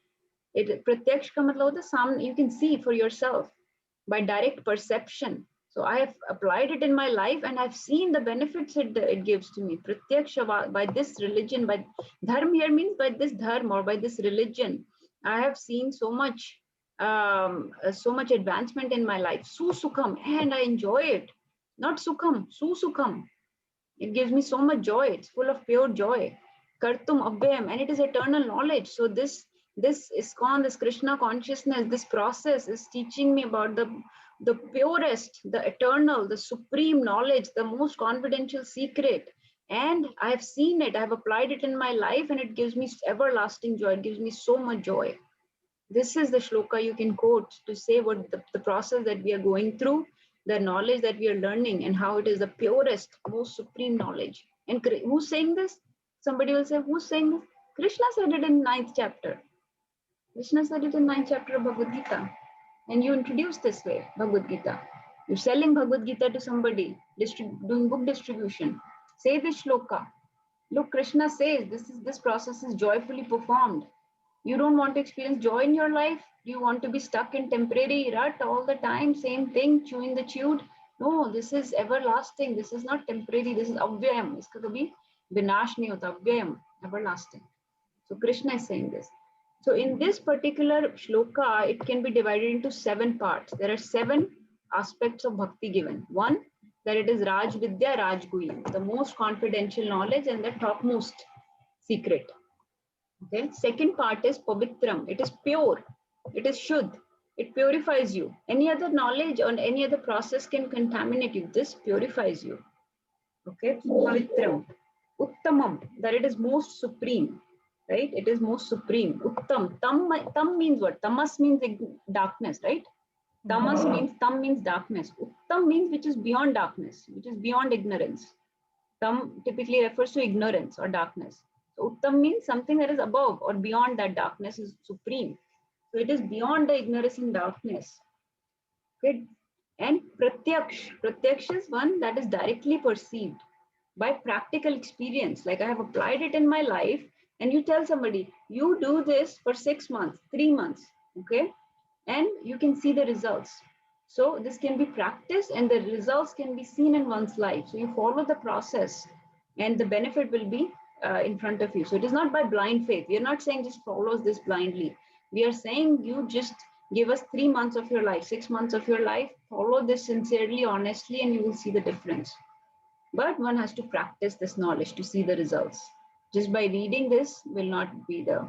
Pratyaksh ka matlab hota samne, you can see for yourself by direct perception. So I have applied it in my life and I've seen the benefits it gives to me. Pratyaksha, by this religion, by dharma here means by this dharma or by this religion, I have seen so much advancement in my life. Susukham, and I enjoy it. Not sukham, susukham. It gives me so much joy. It's full of pure joy. Kartum avyayam, and it is eternal knowledge. So this ISKCON, this Krishna consciousness, this process is teaching me about the purest, the eternal, the supreme knowledge, the most confidential secret. And I've seen it, I've applied it in my life, and it gives me everlasting joy. It gives me so much joy. This is the shloka you can quote to say what the process that we are going through, the knowledge that we are learning, and how it is the purest, most supreme knowledge. And who's saying this? Somebody will say, who's saying this? Krishna said it in 9th chapter. Krishna said it in 9th chapter of Bhagavad Gita. And you introduce this way, Bhagavad Gita. You're selling Bhagavad Gita to somebody, doing book distribution. Say this shloka. Look, Krishna says this process is joyfully performed. You don't want to experience joy in your life? Do you want to be stuck in temporary rut all the time? Same thing, chewing the chewed? No, this is everlasting. This is not temporary. This is avyayam. Iska kabhi vinash nahi hota. Avyayam, everlasting. So Krishna is saying this. So in this particular shloka, it can be divided into 7 parts. There are 7 aspects of bhakti given. 1, that it is Raj Vidya Raj Guyam, the most confidential knowledge and the topmost secret. Okay. Second part is Pavitram. It is pure. It is Shuddh. It purifies you. Any other knowledge or any other process can contaminate you. This purifies you. Okay. Pavitram. Uttamam, that it is most supreme. Right? It is most supreme. Uttam. Tam means what? Tamas means darkness, right? Tamas means, tam means darkness. Uttam means which is beyond darkness, which is beyond ignorance. Tam typically refers to ignorance or darkness. So Uttam means something that is above or beyond that darkness is supreme. So it is beyond the ignorance and darkness. Okay. And Pratyaksh. Pratyaksh is one that is directly perceived by practical experience. Like I have applied it in my life, and you tell somebody, you do this for 6 months, 3 months, okay? And you can see the results. So this can be practiced and the results can be seen in one's life. So you follow the process and the benefit will be in front of you. So it is not by blind faith. We are not saying just follow this blindly. We are saying you just give us 3 months of your life, 6 months of your life, follow this sincerely, honestly, and you will see the difference. But one has to practice this knowledge to see the results. Just by reading this will not be the,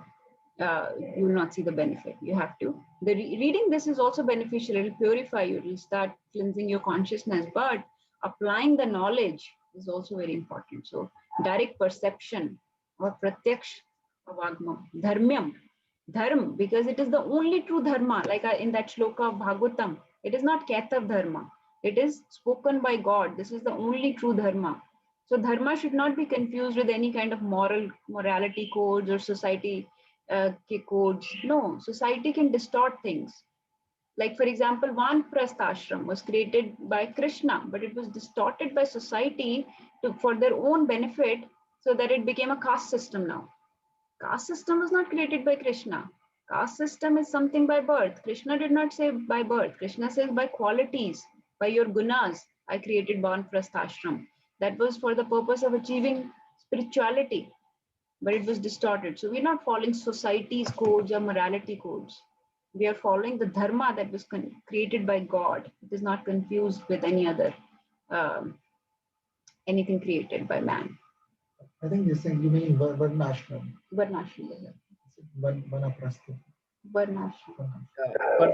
you will not see the benefit. You have to. Reading this is also beneficial. It will purify you. It will start cleansing your consciousness. But applying the knowledge is also very important. So direct perception or pratyaksh avagmam, dharmyam, dharma, because it is the only true dharma. Like in that shloka of Bhagavatam, it is not Ketav dharma. It is spoken by God. This is the only true dharma. So dharma should not be confused with any kind of morality codes or society codes. No, society can distort things. Like for example, Vanprastha ashram was created by Krishna, but it was distorted by society for their own benefit, so that it became a caste system now. Caste system was not created by Krishna. Caste system is something by birth. Krishna did not say by birth. Krishna says by qualities, by your gunas. I created Vanprastha ashram. That was for the purpose of achieving spirituality, but it was distorted. So we're not following society's codes or morality codes. We are following the dharma that was created by God. It is not confused with any other, anything created by man. I think you're saying, you mean Varnashram. Varnashram. Vanaprastha. Varnashram.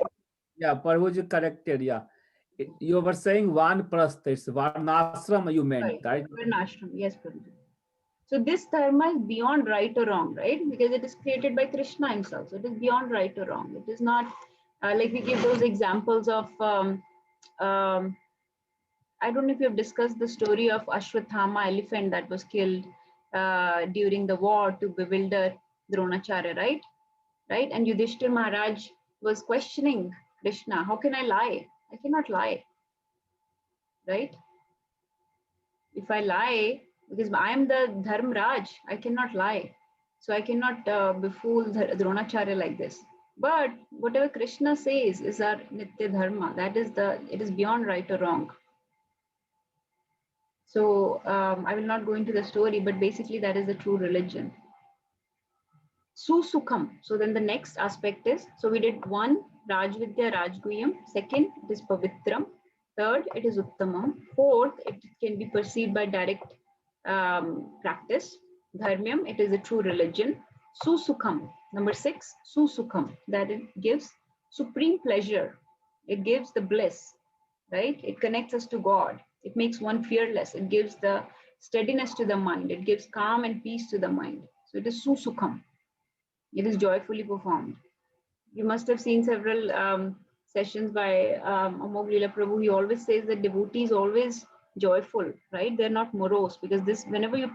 Yeah, Parvoj corrected. Yeah. You were saying Vanprastha, it's Varnashram you meant, right? Varnashram, yes, Prabhuji. So this dharma is beyond right or wrong, right? Because it is created by Krishna himself. So it is beyond right or wrong. It is not like we give those examples of, I don't know if you have discussed the story of Ashwathama elephant that was killed during the war to bewilder Dronacharya, right? Right? And Yudhishthir Maharaj was questioning Krishna, how can I lie? I cannot lie, right? If I lie, because I am the Dharmraj, I cannot lie. So I cannot befool Dronacharya like this. But whatever Krishna says is our Nitya Dharma. That is it is beyond right or wrong. So I will not go into the story, but basically that is the true religion. Susukham. So then the next aspect is, so we did 1, Rajvidya Rajguyam. 2nd, it is Pavitram. 3rd, it is Uttamam. 4th, it can be perceived by direct practice. Dharmyam, it is a true religion. Susukham. Number 6, Susukham, that it gives supreme pleasure. It gives the bliss, right? It connects us to God. It makes one fearless. It gives the steadiness to the mind. It gives calm and peace to the mind. So it is Susukham. It is joyfully performed. You must have seen several sessions by Amog Leela Prabhu. He always says that devotee is always joyful, right? They're not morose, because this, whenever you're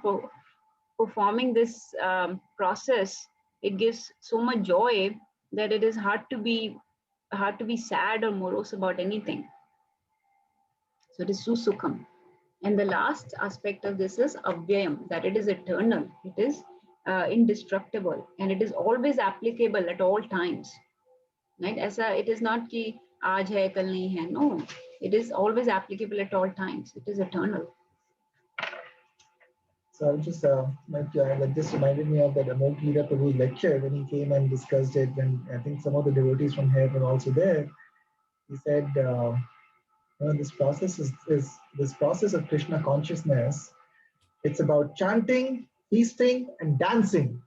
performing this process, it gives so much joy that it is hard to be sad or morose about anything. So it is Susukham. And the last aspect of this is Avyayam, that it is eternal. It is indestructible, and it is always applicable at all times, right? It is not ki aaj hai kal nahi hai. No, it is always applicable at all times. It is eternal. So I just that just reminded me of that Amog Leela Prabhu's lecture when he came and discussed it. When I think some of the devotees from here were also there, he said This process is this process of Krishna consciousness. It's about chanting, feasting, and dancing.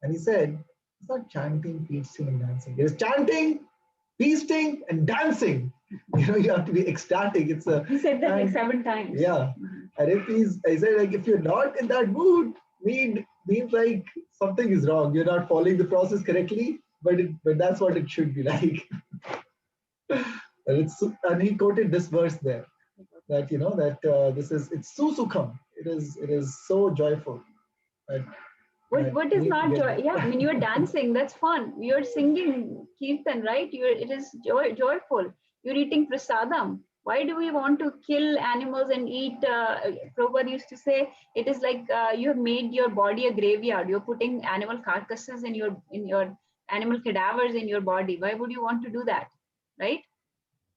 And he said, it's not chanting, feasting, and dancing. It is chanting, feasting, and dancing. You have to be ecstatic. It's a. He said that like 7 times. Yeah, and I said, like, if you're not in that mood, means like something is wrong. You're not following the process correctly. But that's what it should be like. And he quoted this verse there, that it's susukham. It is so joyful. What is not joy? Yeah, I mean, you're dancing. That's fun. You're singing kirtan, right? It is joyful. You're eating prasadam. Why do we want to kill animals and eat? Prabhupada used to say it is like you have made your body a graveyard. You're putting animal carcasses in your animal cadavers in your body. Why would you want to do that, right?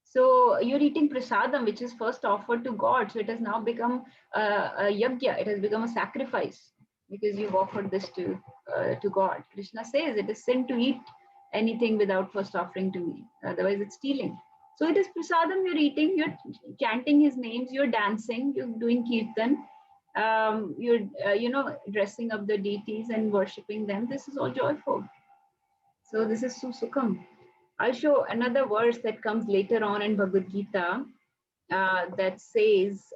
So you're eating prasadam, which is first offered to God. So it has now become a yajna. It has become a sacrifice because you've offered this to God. Krishna says it is sin to eat anything without first offering to me. Otherwise, it's stealing. So it is prasadam you're eating. You're chanting his names. You're dancing. You're doing kirtan. You're dressing up the deities and worshipping them. This is all joyful. So this is susukham. I'll show another verse that comes later on in Bhagavad Gita that says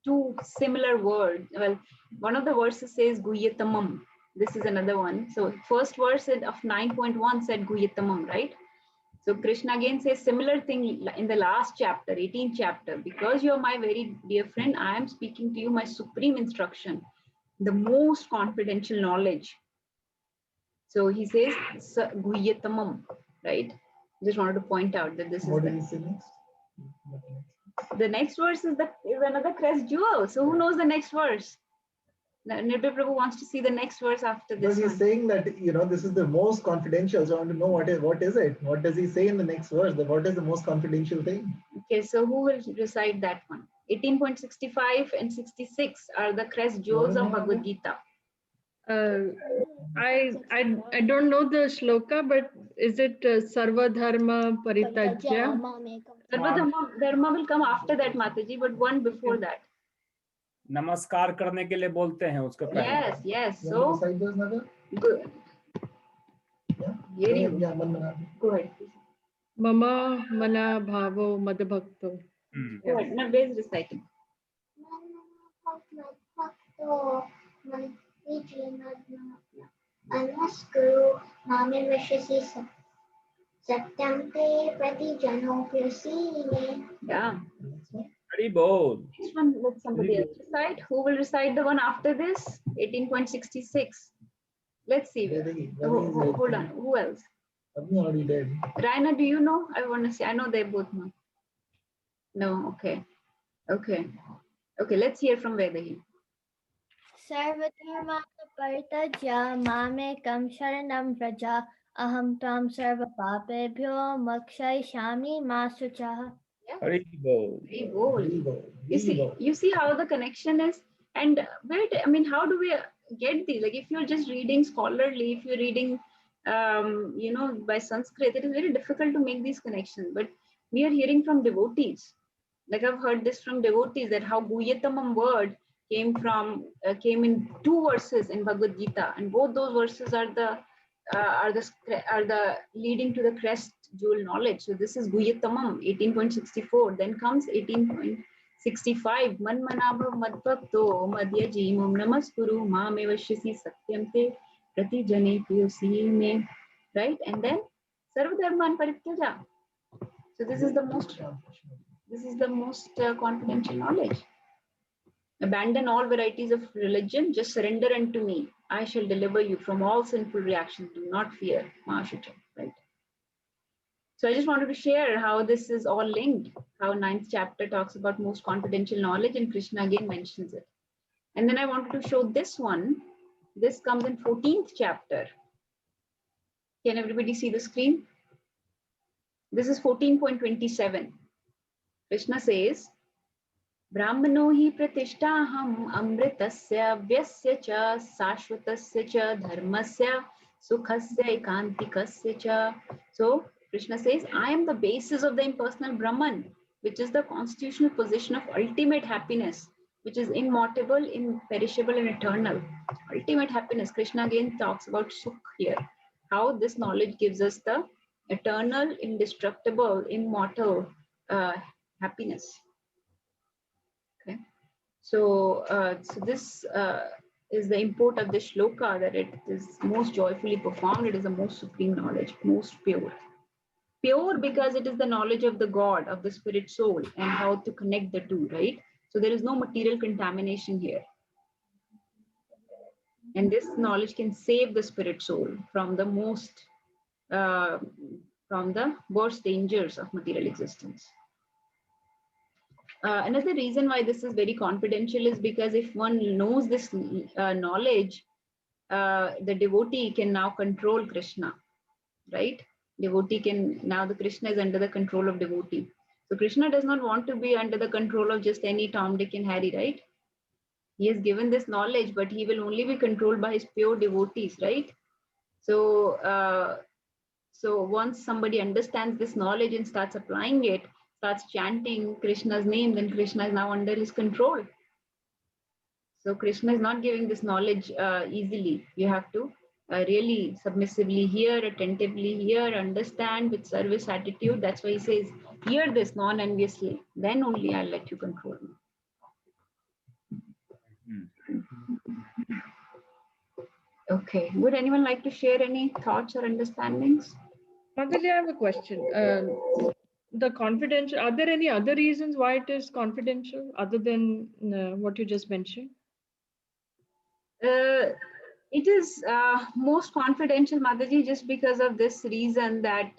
2 similar words. Well, one of the verses says Guhyatamam. This is another one. So first verse of 9.1 said Guhyatamam, right? So Krishna again says similar thing in the last chapter, 18th chapter. Because you're my very dear friend, I am speaking to you my supreme instruction, the most confidential knowledge. So he says Guhyatamam, right? Just wanted to point out that this what is did he say next? the next verse is another crest jewel. So who knows the next verse? Nirbhay Prabhu wants to see the next verse after this. Because he's saying that this is the most confidential. So I want to know what is it? What does he say in the next verse? What is the most confidential thing? Okay, so who will recite that one? 18.65 and 66 are the crest jewels of Bhagavad Gita. I don't know the shloka, but is it Sarva Dharma Parityajya? Sarva Dharma will come after that, Mataji, but one before that. नमस्कार करने के लिए बोलते हैं उसको पहले. Yes. So good. Yeah, go ahead. Mama Mana Bhavo Madbhakto. Go ahead. Now where is reciting? Anvaskuru Mame Vashasi Satyam Te Prati Janopyasine. Yeah. Very bold. Next one, let somebody else recite. Who will recite the one after this? 18.66. Let's see. Hold on. Who else? I'm already dead. Raina, do you know? I want to see. I know they both know. No. Okay. Let's hear from Vedahi. Sarva-dharmana parityajya mamekam sharanam vraja aham tvam sarva papebhyo mokshayishyami ma suchaha. Very bold. Very bold. You see how the connection is, and how do we get these? Like if you're just reading scholarly, if you're reading, by Sanskrit, it is very difficult to make these connections. But we are hearing from devotees. Like I've heard this from devotees that how Guhyatamam word came in 2 verses in Bhagavad Gita, and both those verses are the leading to the crest jewel knowledge. So this is Guhyatamam 18.64. Then comes 18.65. Man manabha madbhakto madhyaji mum namaskuru mame vashyasi satyam te prati jane piyosine. Right? And then Sarva Dharman Parityaja. So this is the most confidential knowledge. Abandon all varieties of religion, just surrender unto me. I shall deliver you from all sinful reactions. Do not fear. Mahashucha, right? So I just wanted to share how this is all linked, how 9th chapter talks about most confidential knowledge and Krishna again mentions it. And then I wanted to show this one. This comes in 14th chapter. Can everybody see the screen? This is 14.27. Krishna says, Brahmano hi pratishtaham amritasya vyasya cha sashvatasya cha dharmasya sukhasya ekantikasya cha. So Krishna says, I am the basis of the impersonal Brahman, which is the constitutional position of ultimate happiness, which is immortal, imperishable, and eternal. Ultimate happiness. Krishna again talks about Sukh here. How this knowledge gives us the eternal, indestructible, immortal happiness. Okay. So, so this is the import of this shloka, that it is most joyfully performed. It is the most supreme knowledge, most pure. Pure because it is the knowledge of the God, of the spirit soul, and how to connect the two, right? So there is no material contamination here. And this knowledge can save the spirit soul from the most, from the worst dangers of material existence. Another reason why this is very confidential is because if one knows this knowledge, the devotee can now control Krishna, right? Devotee can, now the Krishna is under the control of devotee. So Krishna does not want to be under the control of just any Tom, Dick and Harry, right? He has given this knowledge, but he will only be controlled by his pure devotees, right? So, so once somebody understands this knowledge and starts applying it, starts chanting Krishna's name, then Krishna is now under his control. So Krishna is not giving this knowledge easily. You have to really submissively hear, attentively hear, understand with service attitude. That's why he says, hear this non-enviously, then only I'll let you control me. Okay, would anyone like to share any thoughts or understandings? Mataji, I have a question. The confidential, are there any other reasons why it is confidential other than what you just mentioned? It is most confidential, Mataji, just because of this reason that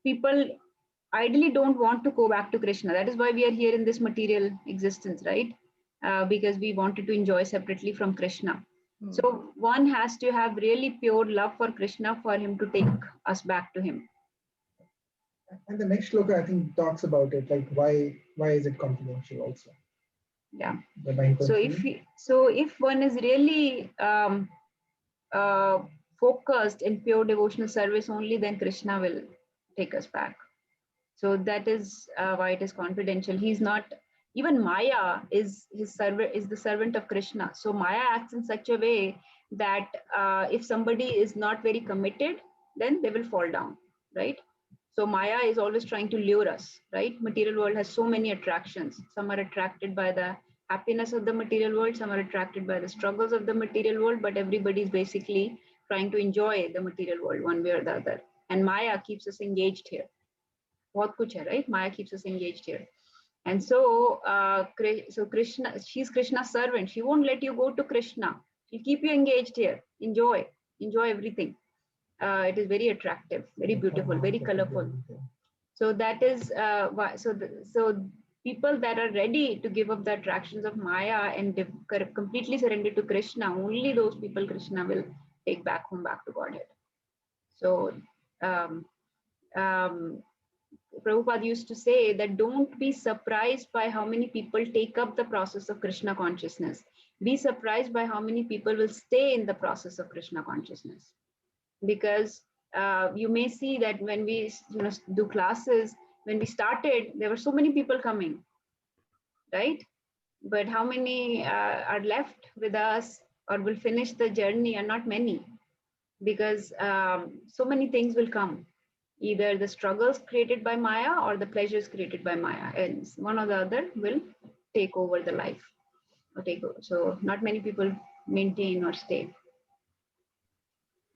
people ideally don't want to go back to Krishna. That is why we are here in this material existence, right? Because we wanted to enjoy separately from Krishna. So one has to have really pure love for Krishna for him to take us back to him. And the next shloka, I think, talks about it, like why is it confidential also? Yeah. So if one is really focused in pure devotional service only, then Krishna will take us back. So that is why it is confidential. He's not, even Maya is his servant, is the servant of Krishna. So Maya acts in such a way that if somebody is not very committed, then they will fall down, right? So Maya is always trying to lure us, right? Material world has so many attractions. Some are attracted by the happiness of the material world, some are attracted by the struggles of the material world, but everybody is basically trying to enjoy the material world one way or the other. And Maya keeps us engaged here. Bahut kuch hai, right? Maya keeps us engaged here. And so, so Krishna, she's Krishna's servant. She won't let you go to Krishna. She'll keep you engaged here. Enjoy everything. It is very attractive, very beautiful, very colorful. So that is why. So people that are ready to give up the attractions of Maya and completely surrender to Krishna, only those people Krishna will take back home, back to Godhead. So Prabhupada used to say that don't be surprised by how many people take up the process of Krishna consciousness. Be surprised by how many people will stay in the process of Krishna consciousness. Because you may see that when we do classes, when we started, there were so many people coming, right? But how many are left with us or will finish the journey are not many, because so many things will come. Either the struggles created by Maya or the pleasures created by Maya, and one or the other will take over the life or take over. So not many people maintain or stay.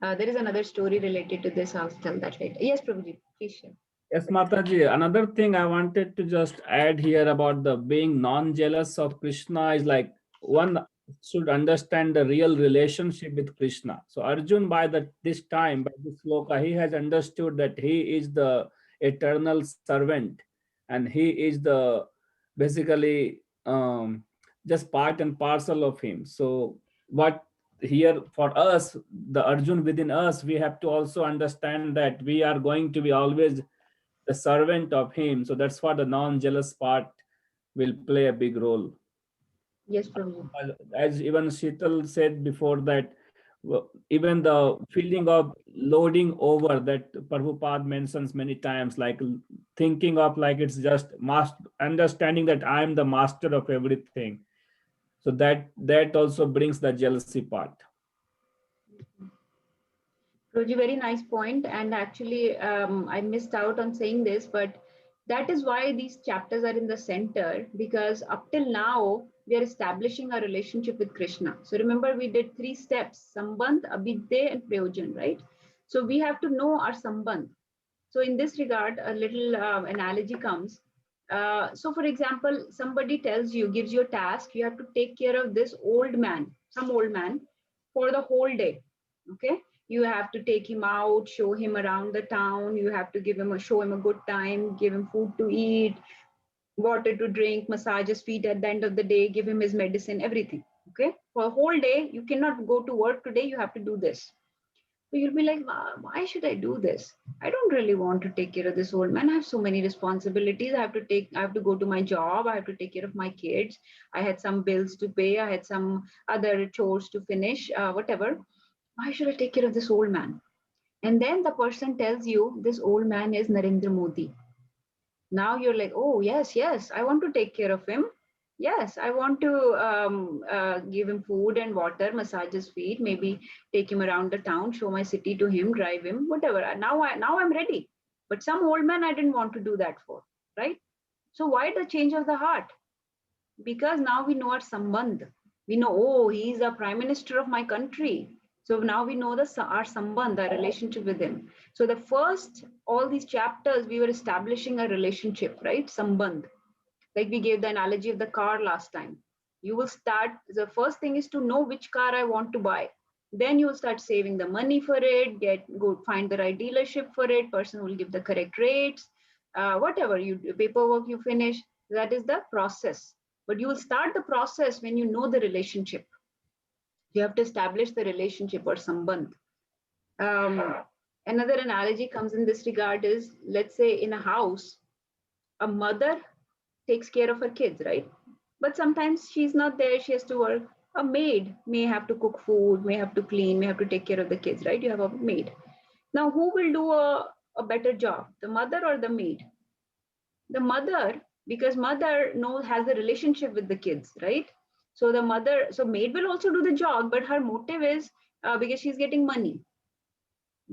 There is another story related to this. I'll tell that later. Yes, Prabhuji, please share. Yes, Mataji. Another thing I wanted to just add here about the being non-jealous of Krishna is like one should understand the real relationship with Krishna. So Arjun, by this time, by this sloka, he has understood that he is the eternal servant, and he is the basically just part and parcel of him. So what here for us, the Arjun within us, we have to also understand that we are going to be always the servant of him. So that's what the non-jealous part will play a big role. Yes, Prabhu. As even Sheetal said before, that even the feeling of loading over that Prabhupada mentions many times, like thinking of like it's just understanding that I'm the master of everything. So that also brings the jealousy part. Roji, very nice point. And actually, I missed out on saying this, but that is why these chapters are in the center, because up till now, we are establishing our relationship with Krishna. So remember, we did 3 steps, Sambandh, Abhidhe, and Prayojan, right? So we have to know our Sambandh. So in this regard, a little analogy comes. So for example, somebody tells you, gives you a task, you have to take care of this old man, some old man, for the whole day, okay? You have to take him out, show him around the town. You have to show him a good time, give him food to eat, water to drink, massage his feet at the end of the day, give him his medicine, everything. Okay. For a whole day, you cannot go to work today. You have to do this. So you'll be like, why should I do this? I don't really want to take care of this old man. I have so many responsibilities. I have to go to my job. I have to take care of my kids. I had some bills to pay. I had some other chores to finish, whatever. Why should I take care of this old man? And then the person tells you this old man is Narendra Modi. Now you're like, oh, yes, I want to take care of him. Yes, I want to give him food and water, massage his feet, maybe take him around the town, show my city to him, drive him, whatever. Now I'm ready. But some old man I didn't want to do that for, right? So why the change of the heart? Because now we know our Sambandh. We know, oh, he's the prime minister of my country. So now we know our Sambandh, our relationship with him. So the first, all these chapters, we were establishing a relationship, right? Sambandh. Like we gave the analogy of the car last time. You will start, the first thing is to know which car I want to buy. Then you will start saving the money for it, go find the right dealership for it, person will give the correct rates, whatever paperwork you finish, that is the process. But you will start the process when you know the relationship. You have to establish the relationship or sambandh. Another analogy comes in this regard is, let's say in a house, a mother takes care of her kids, right? But sometimes she's not there, she has to work. A maid may have to cook food, may have to clean, may have to take care of the kids, right? You have a maid. Now, who will do a better job, the mother or the maid? The mother, because mother has a relationship with the kids, right? So the mother, so maid will also do the job, but her motive is because she's getting money.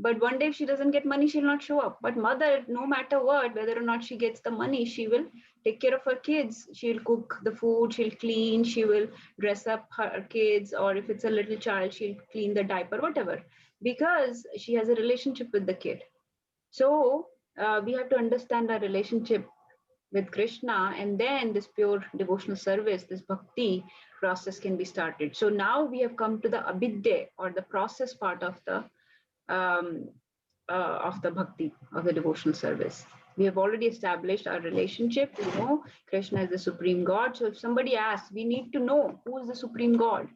But one day if she doesn't get money, she'll not show up. But mother, no matter what, whether or not she gets the money, she will take care of her kids. She'll cook the food, she'll clean, she will dress up her kids, or if it's a little child, she'll clean the diaper, whatever, because she has a relationship with the kid. So we have to understand our relationship with Krishna, and then this pure devotional service, this bhakti process can be started. So now we have come to the abhidhe, or the process part of the bhakti, of the devotional service. We have already established our relationship. We know Krishna is the supreme God. So if somebody asks, we need to know who is the supreme God.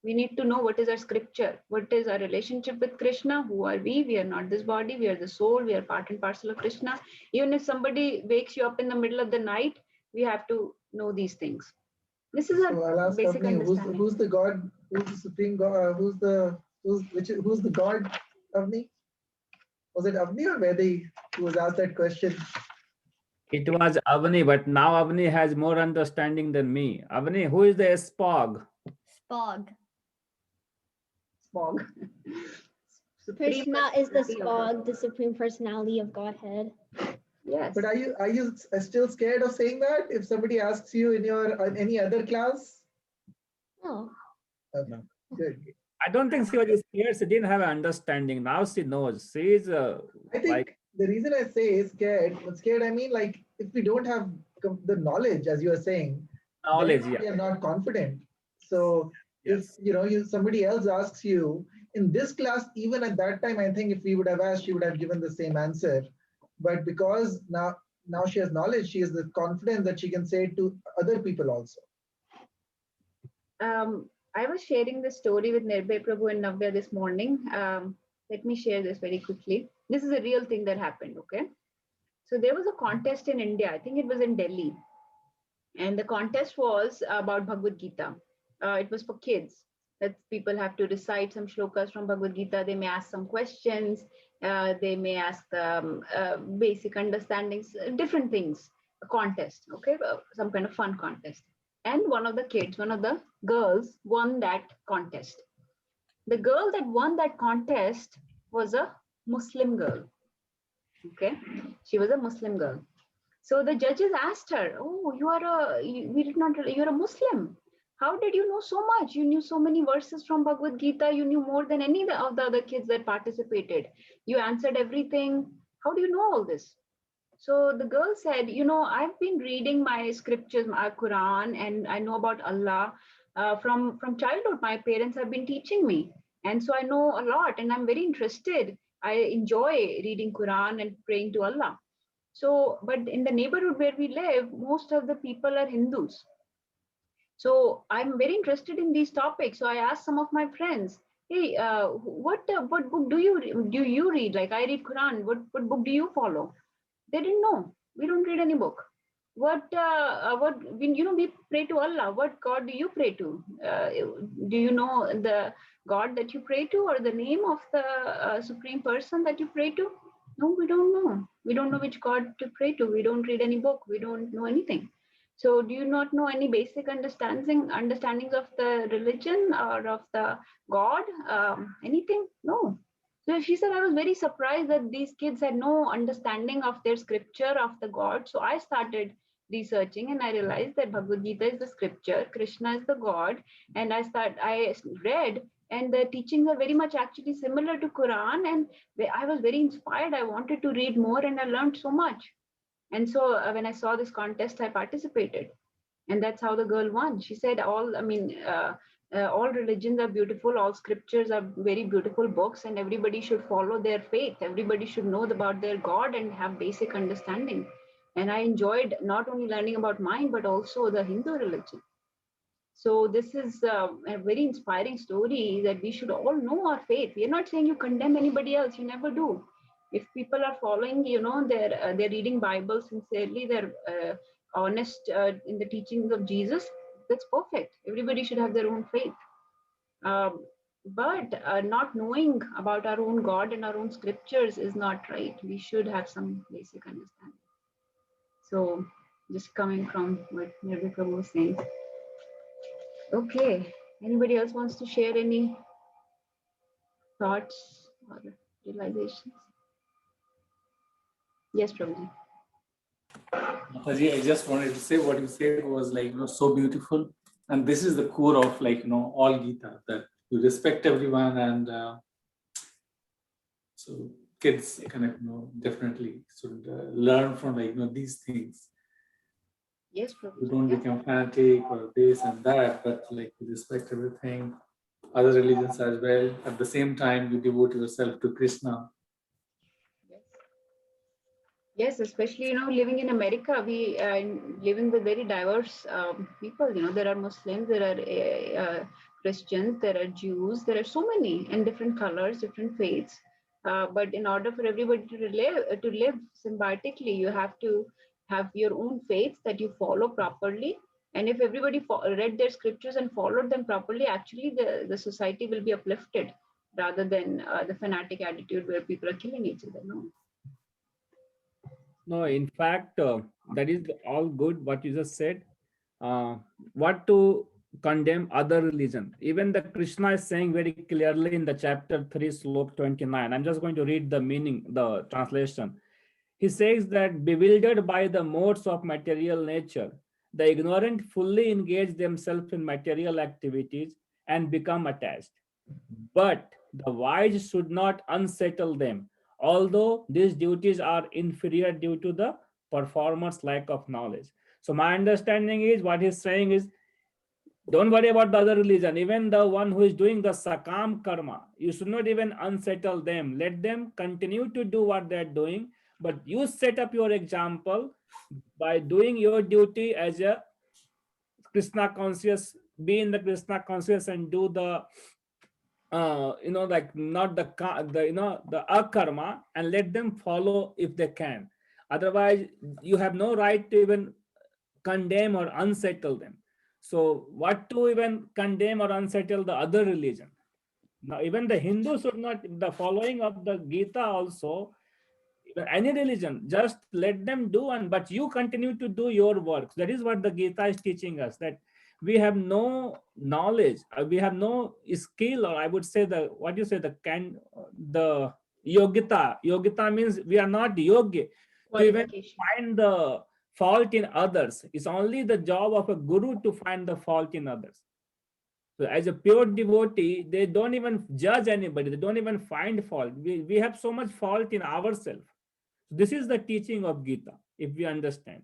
We need to know what is our scripture, what is our relationship with Krishna, who are we? We are not this body, we are the soul, we are part and parcel of Krishna. Even if somebody wakes you up in the middle of the night, we have to know these things. This is a basic understanding. Who's the God? Who's the supreme God? Who's the God? Avni? Was it Avni or Vedi who was asked that question? It was Avni, but now Avni has more understanding than me. Avni, who is the Spog? Spog. Spog. Krishna is the Spog, the Supreme Personality of Godhead. Yes. But are you still scared of saying that if somebody asks you in any other class? No. Okay. Good. I don't think she was scared. She didn't have an understanding. Now she knows. She is I think the reason I say scared, I mean like if we don't have the knowledge, as you are saying, knowledge, we are not confident. So if somebody else asks you in this class, even at that time, I think if we would have asked, she would have given the same answer. But because now she has knowledge, she has the confidence that she can say it to other people also. I was sharing this story with Nirbhay Prabhu and Navya this morning. Let me share this very quickly. This is a real thing that happened, okay? So there was a contest in India. I think it was in Delhi. And the contest was about Bhagavad Gita. It was for kids. that people have to recite some shlokas from Bhagavad Gita. They may ask some questions. They may ask basic understandings, different things, a contest, okay, some kind of fun contest. And one of the girls won that contest. The girl that won that contest was a Muslim girl. Okay, she was a Muslim girl. So the judges asked her, "Oh, you're a Muslim. How did you know so much? You knew so many verses from Bhagavad Gita. You knew more than any of the other kids that participated. You answered everything. How do you know all this?" So the girl said, "I've been reading my scriptures, my Quran, and I know about Allah from childhood. My parents have been teaching me. And so I know a lot and I'm very interested. I enjoy reading Quran and praying to Allah. So, but in the neighborhood where we live, most of the people are Hindus. So I'm very interested in these topics. So I asked some of my friends, hey, what book do you read? Like I read Quran. What book do you follow? They didn't know. We don't read any book. We pray to Allah. What God do you pray to? Do you know the God that you pray to, or the name of the supreme person that you pray to? No, we don't know. We don't know which God to pray to. We don't read any book. We don't know anything. So do you not know any basic understandings of the religion or of the God? Anything? No. So she said, I was very surprised that these kids had no understanding of their scripture, of the God. So I started researching and I realized that Bhagavad Gita is the scripture, Krishna is the God. And I read, and the teachings are very much actually similar to Quran. And I was very inspired. I wanted to read more and I learned so much. And so when I saw this contest, I participated. And that's how the girl won. She said, all religions are beautiful. All scriptures are very beautiful books, and everybody should follow their faith. Everybody should know about their God and have basic understanding. And I enjoyed not only learning about mine, but also the Hindu religion. So this is a very inspiring story that we should all know our faith. We are not saying you condemn anybody else. You never do. If people are following, they're reading Bible sincerely, they're honest in the teachings of Jesus, that's perfect. Everybody should have their own faith. But not knowing about our own God and our own scriptures is not right. We should have some basic understanding. So just coming from what Nirbhay Prabhu was saying. Okay, anybody else wants to share any thoughts or realizations? Yes, Prabhuji. Mataji, I just wanted to say what you said was so beautiful. And this is the core of all Gita, that you respect everyone. And so kids definitely should learn from these things. Yes, Prabhuji. You don't become fanatic or this and that, but you respect everything, other religions as well. At the same time, you devote yourself to Krishna. Yes, especially, living in America, we living with very diverse people. There are Muslims, there are Christians, there are Jews, there are so many and different colors, different faiths. But in order for everybody to live symbiotically, you have to have your own faiths that you follow properly. And if everybody read their scriptures and followed them properly, actually the society will be uplifted rather than the fanatic attitude where people are killing each other. No, in fact, that is all good what you just said. What to condemn other religion? Even the Krishna is saying very clearly in the chapter 3, slok 29. I'm just going to read the meaning, the translation. He says that bewildered by the modes of material nature, the ignorant fully engage themselves in material activities and become attached. But the wise should not unsettle them, although these duties are inferior due to the performer's lack of knowledge. So my understanding is what he's saying is, don't worry about the other religion, even the one who is doing the sakam karma, you should not even unsettle them. Let them continue to do what they're doing, but you set up your example by doing your duty as a Krishna conscious, be in the Krishna conscious and do the not the akarma, and let them follow if they can. Otherwise, you have no right to even condemn or unsettle them. So what to even condemn or unsettle the other religion? Now, even the Hindus should not, the following of the Gita also, even any religion, just let them do, and but you continue to do your work. That is what the Gita is teaching us, that we have no knowledge, we have no skill, or I would say the, what you say, the yogita means we are not yogi to even find the fault in others. It's only the job of a guru to find the fault in others. So as a pure devotee, they don't even judge anybody, they don't even find fault. We have so much fault in ourselves. This is the teaching of Gita, if we understand.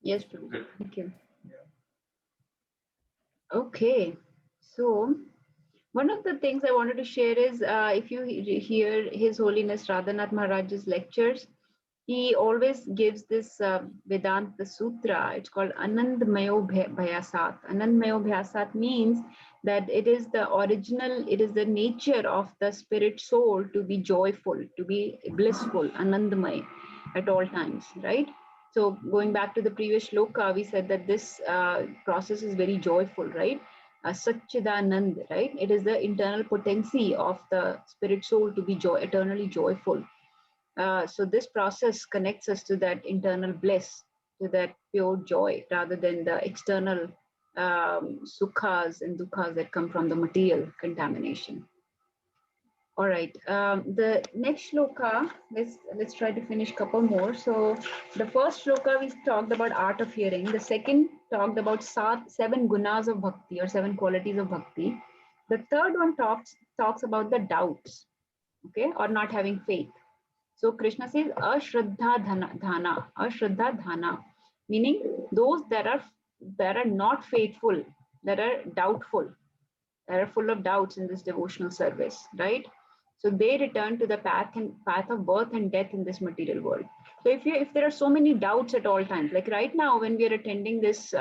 Yes, Prabhu. Thank you. Okay, so one of the things I wanted to share is if you hear His Holiness Radhanath Maharaj's lectures, he always gives this Vedanta Sutra. It's called Anandamayo Bhyasat. Anandamayo Bhyasat means that it is the original, it is the nature of the spirit soul to be joyful, to be blissful, Anandamay at all times, right? So going back to the previous shloka, we said that this process is very joyful, right? Satchidanand, right? It is the internal potency of the spirit soul to be eternally joyful. So this process connects us to that internal bliss, to that pure joy, rather than the external sukhas and dukkhas that come from the material contamination. All right, the next shloka, let's try to finish a couple more. So the first shloka we talked about art of hearing. The second talked about 7 gunas of bhakti, or 7 qualities of bhakti. The third one talks about the doubts, okay, or not having faith. So Krishna says ashraddha dhana, meaning those that are not faithful, that are doubtful, that are full of doubts in this devotional service, right? So they return to the path of birth and death in this material world. So if there are so many doubts at all times, like right now when we are attending this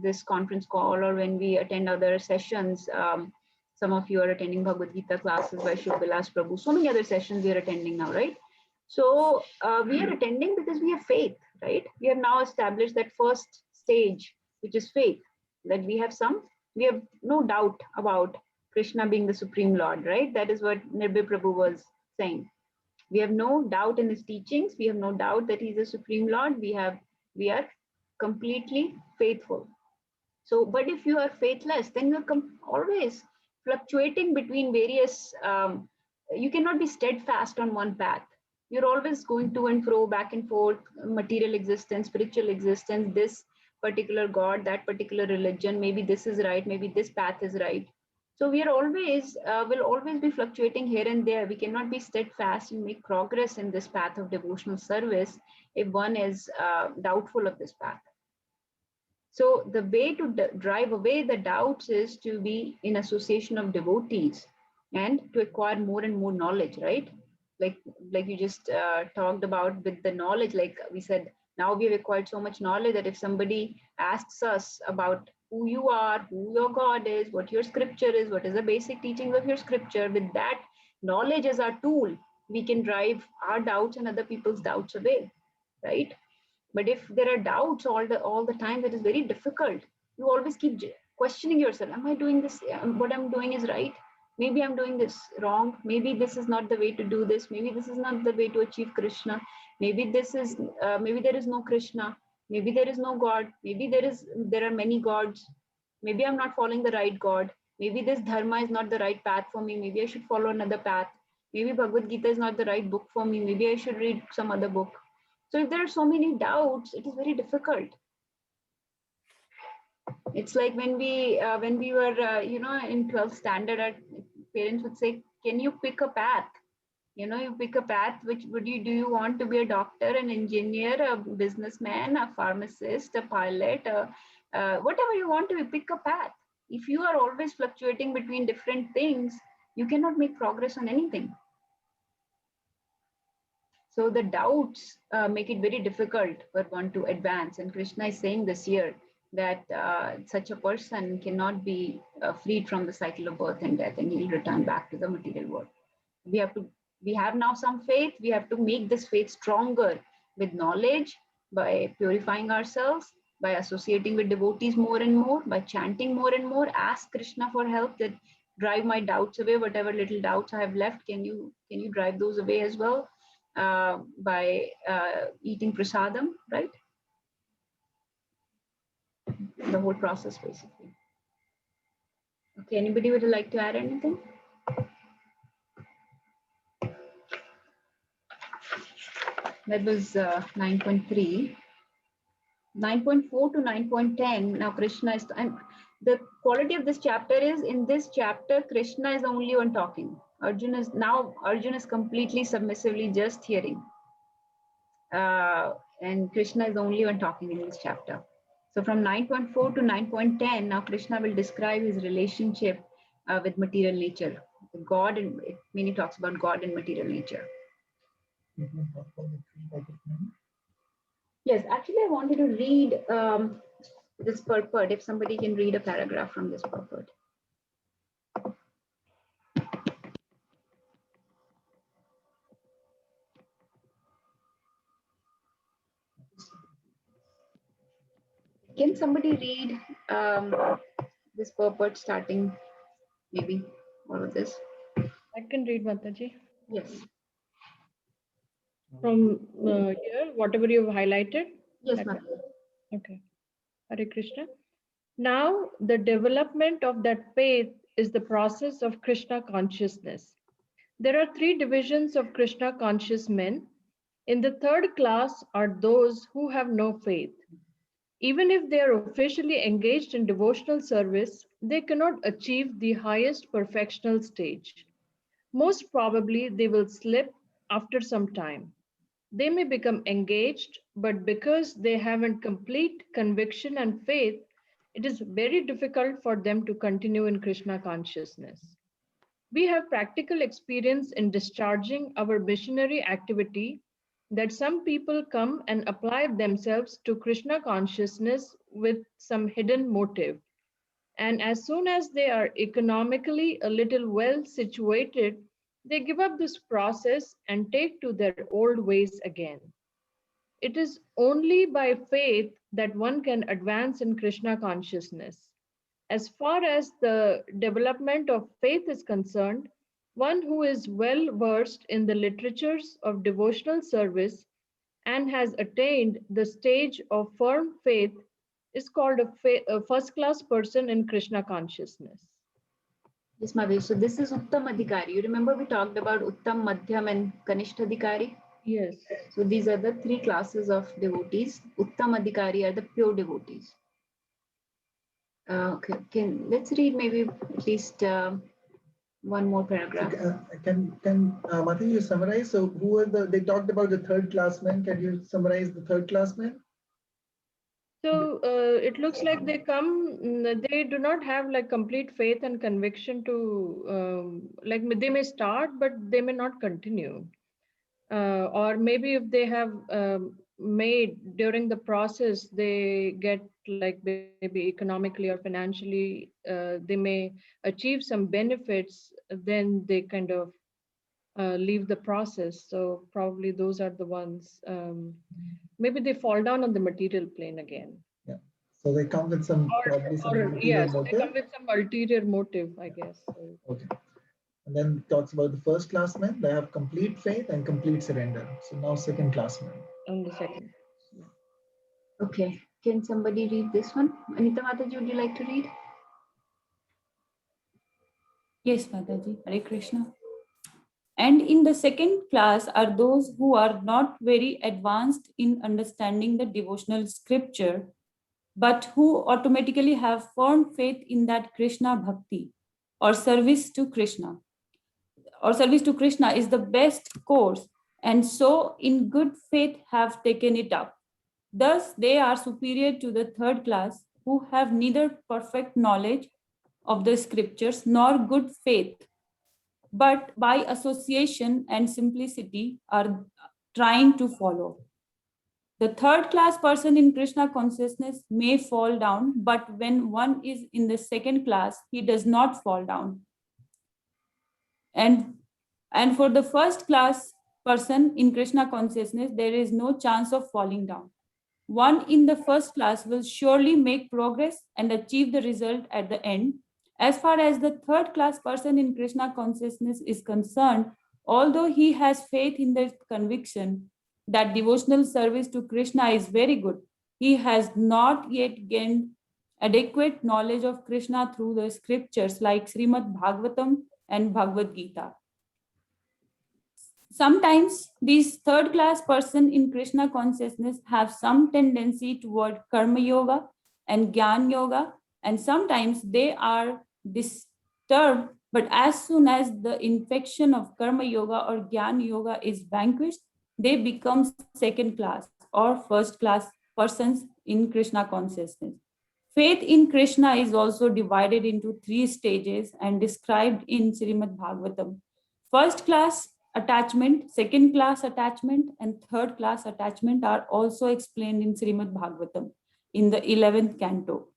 this conference call, or when we attend other sessions, some of you are attending Bhagavad Gita classes by Shri Vilas Prabhu. So many other sessions we are attending now, right? So we are attending because we have faith, right? We have now established that first stage, which is faith, that we have no doubt about Krishna being the Supreme Lord, right? That is what Nirbhay Prabhu was saying. We have no doubt in his teachings. We have no doubt that he's the Supreme Lord. We are completely faithful. So, but if you are faithless, then you're always fluctuating between various, you cannot be steadfast on one path. You're always going to and fro, back and forth, material existence, spiritual existence, this particular God, that particular religion, maybe this is right, maybe this path is right. So we are always, will always be fluctuating here and there. We cannot be steadfast and make progress in this path of devotional service if one is doubtful of this path. So the way to drive away the doubts is to be in association of devotees and to acquire more and more knowledge, right? Like you just talked about with the knowledge, like we said, now we've acquired so much knowledge that if somebody asks us about who you are, who your God is, what your scripture is, what is the basic teachings of your scripture, with that knowledge as our tool, we can drive our doubts and other people's doubts away, right? But if there are doubts all the time, that is very difficult. You always keep questioning yourself. Am I doing this? What I'm doing is right? Maybe I'm doing this wrong. Maybe this is not the way to do this. Maybe this is not the way to achieve Krishna. Maybe maybe there is no Krishna. Maybe there is no God. Maybe there are many gods. Maybe I'm not following the right God. Maybe this dharma is not the right path for me. Maybe I should follow another path. Maybe Bhagavad Gita is not the right book for me. Maybe I should read some other book. So if there are so many doubts, it is very difficult. It's like when we were, in 12th standard, our parents would say, can you pick a path? You pick a path, do you want to be a doctor, an engineer, a businessman, a pharmacist, a pilot, whatever you want to be, pick a path. If you are always fluctuating between different things, you cannot make progress on anything. So the doubts make it very difficult for one to advance. And Krishna is saying this here that such a person cannot be freed from the cycle of birth and death, and he will return back to the material world. We have now some faith. We have to make this faith stronger with knowledge, by purifying ourselves, by associating with devotees more and more, by chanting more and more, ask Krishna for help, that drive my doubts away, whatever little doubts I have left, can you drive those away as well, by eating prasadam, right? The whole process basically. Okay, anybody would like to add anything? That was 9.3. 9.4 to 9.10. Now Krishna is, and the quality of this chapter is, in this chapter, Krishna is the only one talking. Arjuna is completely submissively just hearing. And Krishna is the only one talking in this chapter. So from 9.4 to 9.10, now Krishna will describe his relationship with material nature. God, and it mainly talks about God and material nature. Yes, actually I wanted to read this purport, if somebody can read a paragraph from this purport. Can somebody read this purport starting maybe all of this? I can read, Mataji. Yes. From here, whatever you've highlighted? Yes, Okay. ma'am. Okay. Hare Krishna. Now, the development of that faith is the process of Krishna consciousness. There are three divisions of Krishna conscious men. In the third class are those who have no faith. Even if they are officially engaged in devotional service, they cannot achieve the highest perfectional stage. Most probably, they will slip after some time. They may become engaged, but because they haven't complete conviction and faith, it is very difficult for them to continue in Krishna consciousness. We have practical experience in discharging our missionary activity that some people come and apply themselves to Krishna consciousness with some hidden motive. And as soon as they are economically a little well situated, they give up this process and take to their old ways again. It is only by faith that one can advance in Krishna consciousness. As far as the development of faith is concerned, one who is well versed in the literatures of devotional service and has attained the stage of firm faith is called a first-class person in Krishna consciousness. Yes, Mahadev. So this is Uttam Adhikari. You remember we talked about Uttam, Madhyam and Kanishta Adhikari? Yes. So these are the three classes of devotees. Uttam Adhikari are the pure devotees. Okay, let's read maybe at least one more paragraph. Can Mataji, you summarize? So who are they talked about the third classmen. Can you summarize the third classmen? So it looks like they come, they do not have like complete faith and conviction to, like they may start, but they may not continue. Or maybe if they have made during the process, they get like maybe economically or financially, they may achieve some benefits, then they kind of leave the process. So probably those are the ones, maybe they fall down on the material plane again. Yeah. So they come with some probably some ulterior Yes, they motive. come with some ulterior motive, I guess. So. Okay. And then it talks about the first classmen. They have complete faith and complete surrender. So now second classmen. On the second. Okay. Can somebody read this one? Anita Mataji, would you like to read? Yes, Mataji. Hare Krishna. And in the second class are those who are not very advanced in understanding the devotional scripture, but who automatically have firm faith in that Krishna bhakti or service to Krishna. Or service to Krishna is the best course, and so in good faith have taken it up. Thus, they are superior to the third class who have neither perfect knowledge of the scriptures nor good faith, but by association and simplicity are trying to follow. The third class person in Krishna consciousness may fall down, but when one is in the second class, he does not fall down. And for the first class person in Krishna consciousness, there is no chance of falling down. One in the first class will surely make progress and achieve the result at the end. As far as the third class person in Krishna consciousness is concerned, although he has faith in the conviction that devotional service to Krishna is very good, he has not yet gained adequate knowledge of Krishna through the scriptures like Srimad Bhagavatam and Bhagavad Gita. Sometimes these third class person in Krishna consciousness have some tendency toward karma yoga and jnana yoga, and sometimes they are disturbed, but as soon as the infection of karma yoga or jnana yoga is vanquished, they become second class or first class persons in Krishna consciousness. Faith in Krishna is also divided into 3 stages and described in Srimad Bhagavatam. First class attachment, second class attachment, and third class attachment are also explained in Srimad Bhagavatam in the 11th canto.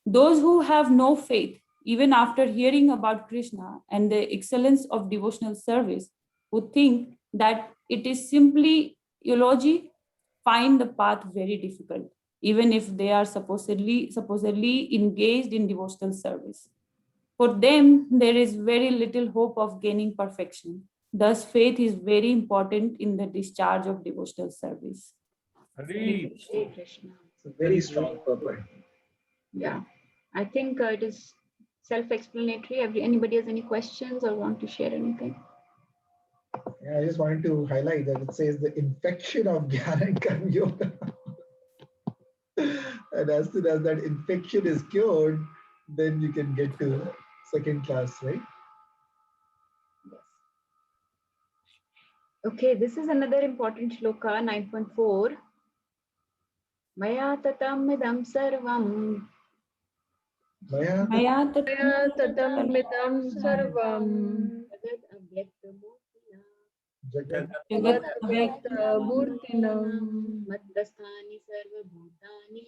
Those who have no faith, even after hearing about Krishna and the excellence of devotional service, who think that it is simply eulogy, find the path very difficult, even if they are supposedly engaged in devotional service. For them, there is very little hope of gaining perfection. Thus, faith is very important in the discharge of devotional service. Hare Krishna. It's a very strong purport. Yeah, I think it is self-explanatory. Anybody has any questions or want to share anything? Yeah, I just wanted to highlight that it says the infection of Jnana and Karma Yoga. And as soon as that infection is cured, then you can get to second class, right? Okay, this is another important shloka, 9.4. Maya tatam midam sarvam. Maya tatam midam sarvam. Jagat Avyakta Murtinam. Madhastani sarva bhutani.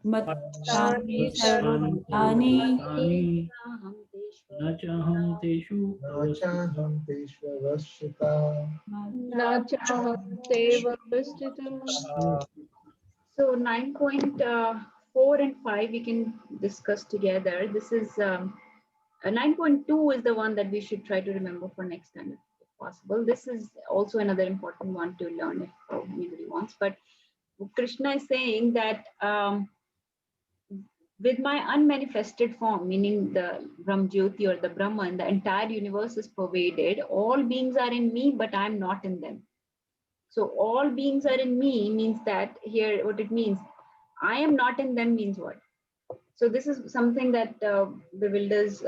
Mattani sarvabhutani Nachaham teshu Nachaham Teshvavashita. Nachaham Teva Vasthitam. So 9.4 and 5 we can discuss together. This is 9.2 is the one that we should try to remember for next time if possible. This is also another important one to learn if anybody wants. But Krishna is saying that with my unmanifested form, meaning the Brahmjyoti or the Brahman, the entire universe is pervaded. All beings are in me, but I'm not in them. So all beings are in me means that here what it means, I am not in them means what? So this is something that bewilders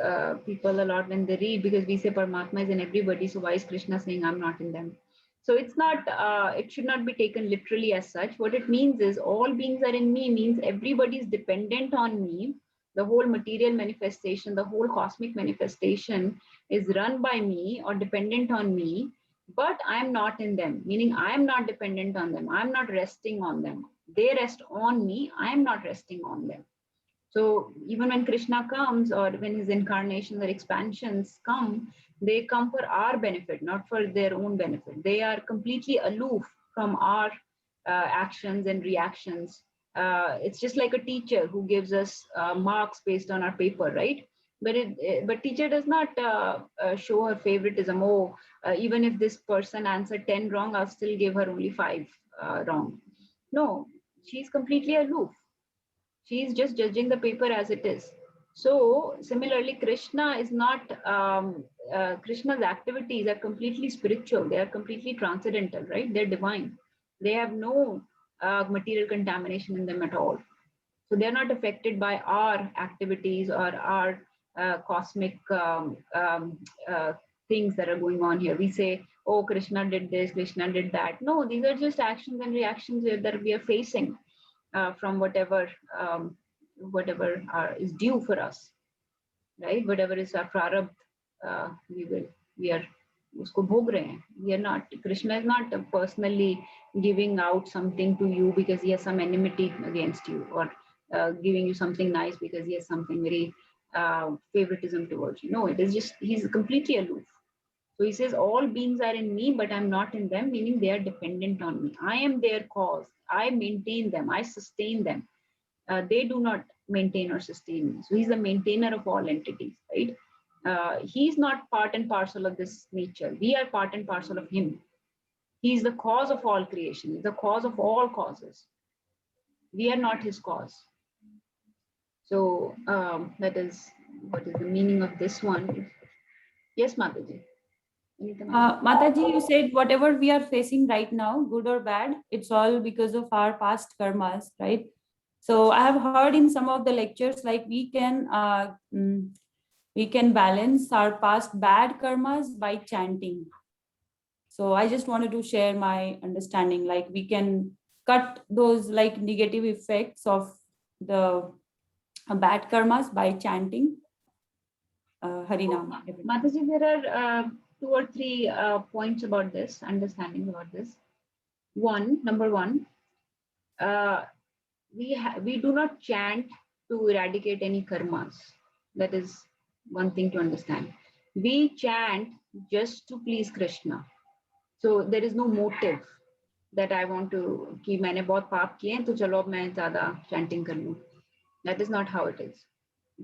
people a lot when they read, because we say Paramatma is in everybody. So why is Krishna saying I'm not in them? So it's not, it should not be taken literally as such. What it means is all beings are in me means everybody is dependent on me. The whole material manifestation, the whole cosmic manifestation is run by me or dependent on me, but I'm not in them, meaning I'm not dependent on them. I'm not resting on them. They rest on me. I'm not resting on them. So even when Krishna comes or when his incarnations or expansions come, they come for our benefit, not for their own benefit. They are completely aloof from our actions and reactions. It's just like a teacher who gives us marks based on our paper, right? But teacher does not show her favoritism. Oh, even if this person answered 10 wrong, I'll still give her only 5 wrong. No, she's completely aloof. She's just judging the paper as it is. So similarly, Krishna is not, Krishna's activities are completely spiritual. They are completely transcendental, right? They're divine. They have no material contamination in them at all. So they're not affected by our activities or our cosmic things that are going on here. We say, oh, Krishna did this, Krishna did that. No, these are just actions and reactions that we are facing. From whatever is due for us, right? Whatever is our prarabdha, we are usko bhog rahe hain. We are not. Krishna is not personally giving out something to you because he has some enmity against you, or giving you something nice because he has something very favoritism towards you. No, it is just he's completely aloof. So he says, all beings are in me, but I'm not in them, meaning they are dependent on me. I am their cause. I maintain them. I sustain them. They do not maintain or sustain me. So he's the maintainer of all entities, right? He's not part and parcel of this nature. We are part and parcel of him. He is the cause of all creation, the cause of all causes. We are not his cause. So that is what is the meaning of this one. Yes, Mataji. Mataji, you said whatever we are facing right now, good or bad, it's all because of our past karmas, right? So I have heard in some of the lectures, like we can balance our past bad karmas by chanting. So I just wanted to share my understanding, like we can cut those like negative effects of the bad karmas by chanting Harinam. Mataji, there are 2 or 3 points about this, understanding about this. Number one, we do not chant to eradicate any karmas. That is one thing to understand. We chant just to please Krishna. So there is no motive that I want to कि मैंने बहुत पाप किए हैं तो चलो अब मैं ज़्यादा chanting कर लूँ. That is not how it is.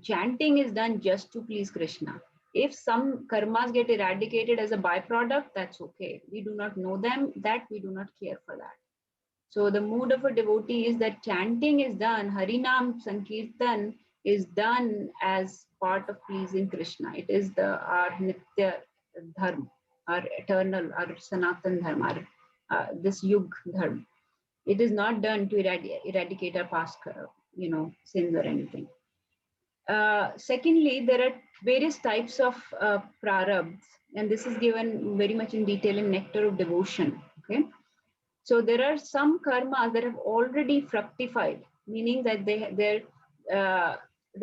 Chanting is done just to please Krishna. If some karmas get eradicated as a byproduct, that's okay. We do not know them, that we do not care for that. So the mood of a devotee is that chanting is done, Harinam Sankirtan is done as part of pleasing Krishna. It is our Nitya Dharma, our eternal, our Sanatan Dharma, this Yug Dharma. It is not done to eradicate our past, sins or anything. Secondly, there are various types of prarabdhas, and this is given very much in detail in Nectar of Devotion. Okay, so there are some karmas that have already fructified, meaning that there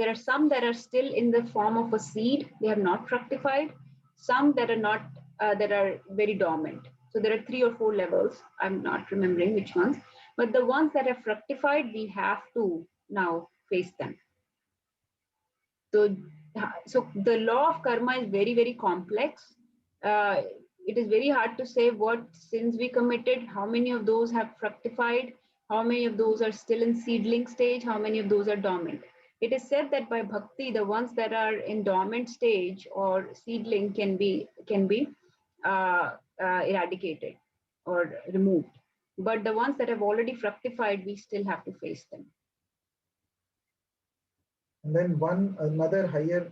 are some that are still in the form of a seed; they have not fructified. Some that are not, that are very dormant. So there are 3 or 4 levels. I'm not remembering which ones, but the ones that have fructified, we have to now face them. So the law of karma is very, very complex. It is very hard to say what sins we committed, how many of those have fructified, how many of those are still in seedling stage, how many of those are dormant. It is said that by bhakti, the ones that are in dormant stage or seedling can be eradicated or removed. But the ones that have already fructified, we still have to face them. And then another higher,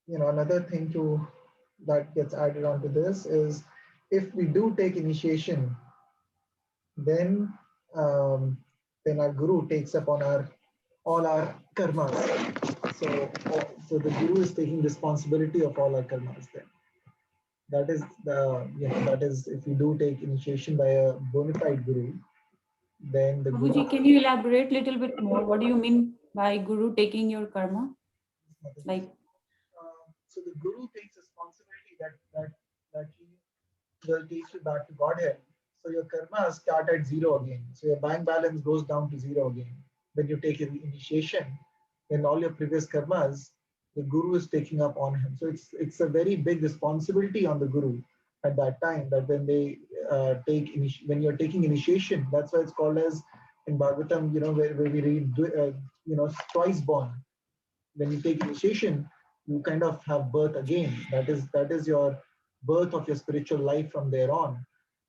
another thing that gets added onto this is if we do take initiation, then our guru takes up on all our karmas. So the guru is taking responsibility of all our karmas then. That is if you do take initiation by a bona fide guru, then the Prabhuji, guru. can you elaborate a little bit more? What do you mean by guru taking your karma? Like, so the guru takes responsibility that he will take you back to Godhead. So your karmas start at 0 again. So your bank balance goes down to 0 again. When you take an initiation, then all your previous karmas, the guru is taking up on him. So it's a very big responsibility on the guru at that time, that when they when you're taking initiation, that's why it's called as in Bhagavatam, where we read, twice born. When you take initiation, you kind of have birth again. That is your birth of your spiritual life from there on.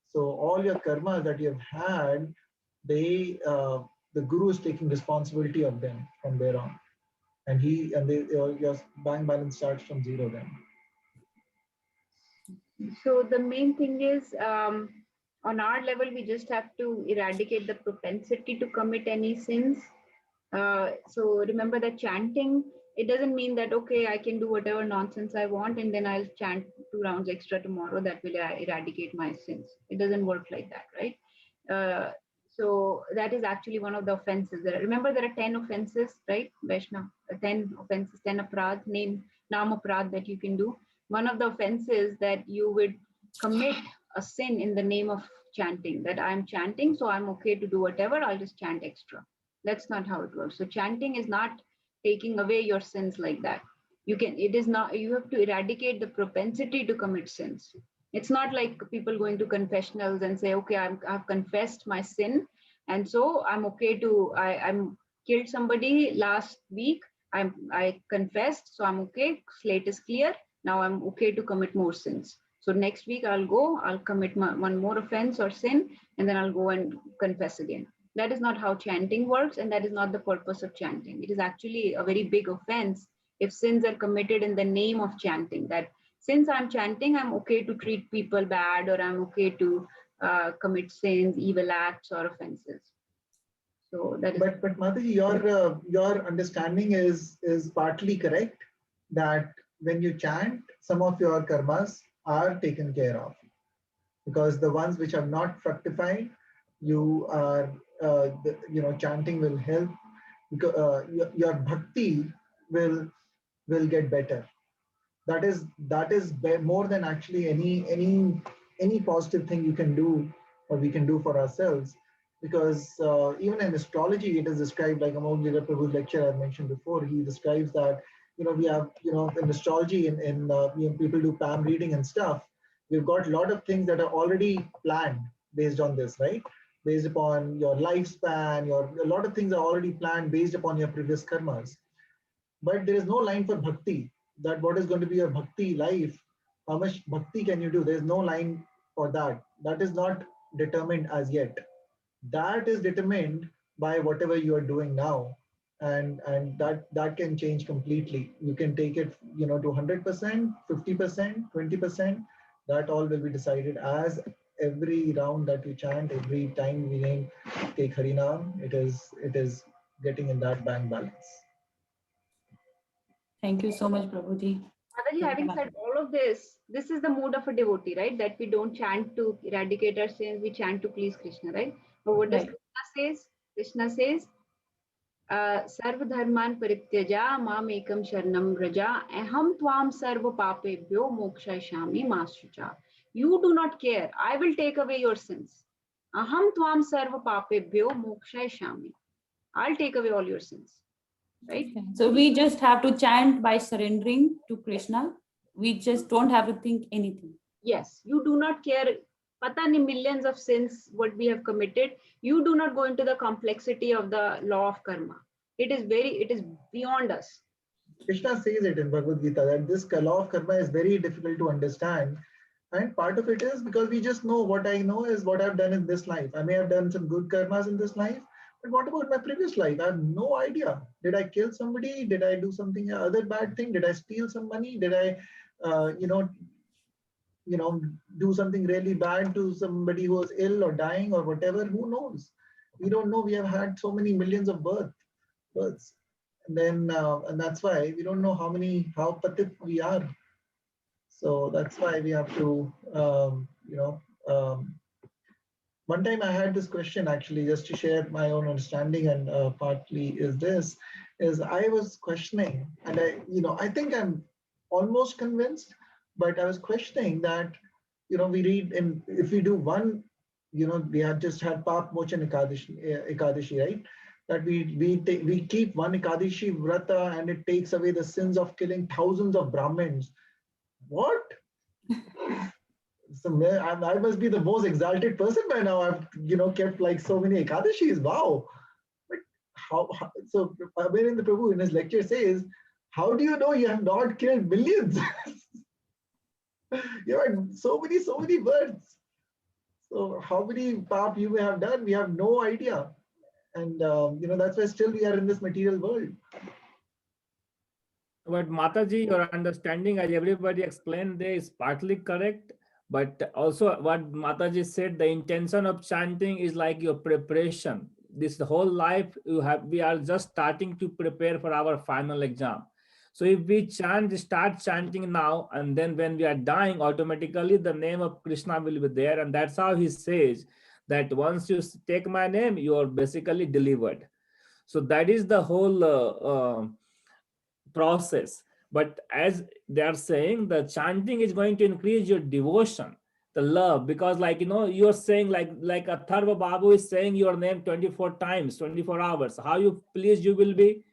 So all your karma that you have had, the guru is taking responsibility of them from there on, and your bank balance starts from 0 then. So the main thing is, on our level, we just have to eradicate the propensity to commit any sins. So remember that chanting, it doesn't mean that, okay, I can do whatever nonsense I want and then I'll chant 2 rounds extra tomorrow, that will eradicate my sins. It doesn't work like that, right? So that is actually one of the offenses. Remember, there are 10 offenses, right, Vaishnav? 10 offenses, 10 aprad, nam aprad that you can do. One of the offenses that you would commit a sin in the name of chanting, that I'm chanting, so I'm okay to do whatever, I'll just chant extra. That's not how it works. So chanting is not taking away your sins like that. You have to eradicate the propensity to commit sins. It's not like people going to confessionals and say, okay, I've confessed my sin, and so I'm okay to I'm killed somebody last week. I confessed, so I'm okay. Slate is clear. Now I'm okay to commit more sins. So next week I'll commit one more offense or sin, and then I'll go and confess again. That is not how chanting works, and that is not the purpose of chanting. It is actually a very big offense if sins are committed in the name of chanting. That since I'm chanting, I'm okay to treat people bad, or I'm okay to commit sins, evil acts, or offenses. So that is. But Mataji, your understanding is partly correct, that when you chant, some of your karmas are taken care of, because the ones which have not fructified, you are chanting will help, because your bhakti will get better. That is more than actually any positive thing you can do or we can do for ourselves, because even in astrology it is described, like Amol Jira Prabhu's lecture I mentioned before. He describes that we have in astrology, in people do palm reading and stuff. We've got a lot of things that are already planned based on this, right? Based upon your lifespan, a lot of things are already planned based upon your previous karmas. But there is no line for bhakti, that what is going to be your bhakti life, how much bhakti can you do. There's no line for that. That is not determined as yet. That is determined by whatever you are doing now, and that can change completely. You can take it to 100%, 50%, 20%. That all will be decided as every round that you chant, every time we take Harinam, it is getting in that bank balance. Thank you so much, Prabhuji. Mataji, having said all of this is the mood of a devotee, right? That we don't chant to eradicate our sins, we chant to please Krishna, right? But what does Krishna says? Krishna says, Sarva dharman parityaja mam ekam sharanam vraja aham tvam sarva papebhyo mokshayishami masrucha. You do not care. I will take away your sins. Aham tvam sarva papebhyo mokshayishami. I'll take away all your sins. Right? So we just have to chant by surrendering to Krishna. We just don't have to think anything. Yes, you do not care. Patani millions of sins what we have committed. You do not go into the complexity of the law of karma. It is beyond us. Krishna says it in Bhagavad Gita that this law of karma is very difficult to understand. And part of it is because we just know what I know is what I've done in this life. I may have done some good karmas in this life, but what about my previous life? I have no idea. Did I kill somebody? Did I do something other bad thing? Did I steal some money? Did I, do something really bad to somebody who was ill or dying or whatever? Who knows? We don't know. We have had so many millions of births, and then and that's why we don't know how patit we are. So that's why we have to, one time I had this question, actually, just to share my own understanding, and partly is I was questioning, and I think I'm almost convinced, but I was questioning that, we read if we do one, we have just had Pap Mochan Ekadashi, right? That we keep one Ekadashi Vrata and it takes away the sins of killing thousands of Brahmins. What? So I must be the most exalted person by now. I've kept like so many Ekadashis. Wow. But how so Abhinanda Prabhu in his lecture says, how do you know you have not killed millions? You had so many births. So how many pap you may have done, we have no idea. And that's why still we are in this material world. But Mataji, your understanding, as everybody explained, there is partly correct. But also what Mataji said, the intention of chanting is like your preparation. This whole life we are just starting to prepare for our final exam. So if we start chanting now, and then when we are dying, automatically the name of Krishna will be there. And that's how he says that once you take my name, you are basically delivered. So that is the whole process. But as they are saying, the chanting is going to increase your devotion, the love, because you're saying like Atharva Babu is saying your name 24 times, 24 hours. How you pleased you will be?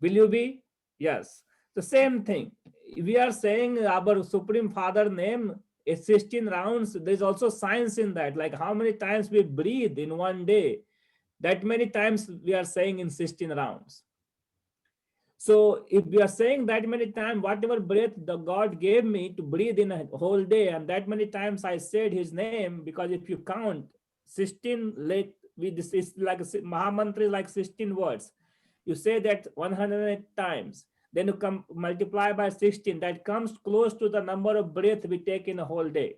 Will you be? Yes. The same thing. We are saying our Supreme Father name it's 16 rounds. There's also science in that, like how many times we breathe in one day. That many times we are saying in 16 rounds. So if we are saying that many times, whatever breath the God gave me to breathe in a whole day, and that many times I said his name, because if you count 16, this is like Mahamantra is like 16 words. You say that 108 times, then you come multiply by 16, that comes close to the number of breath we take in a whole day.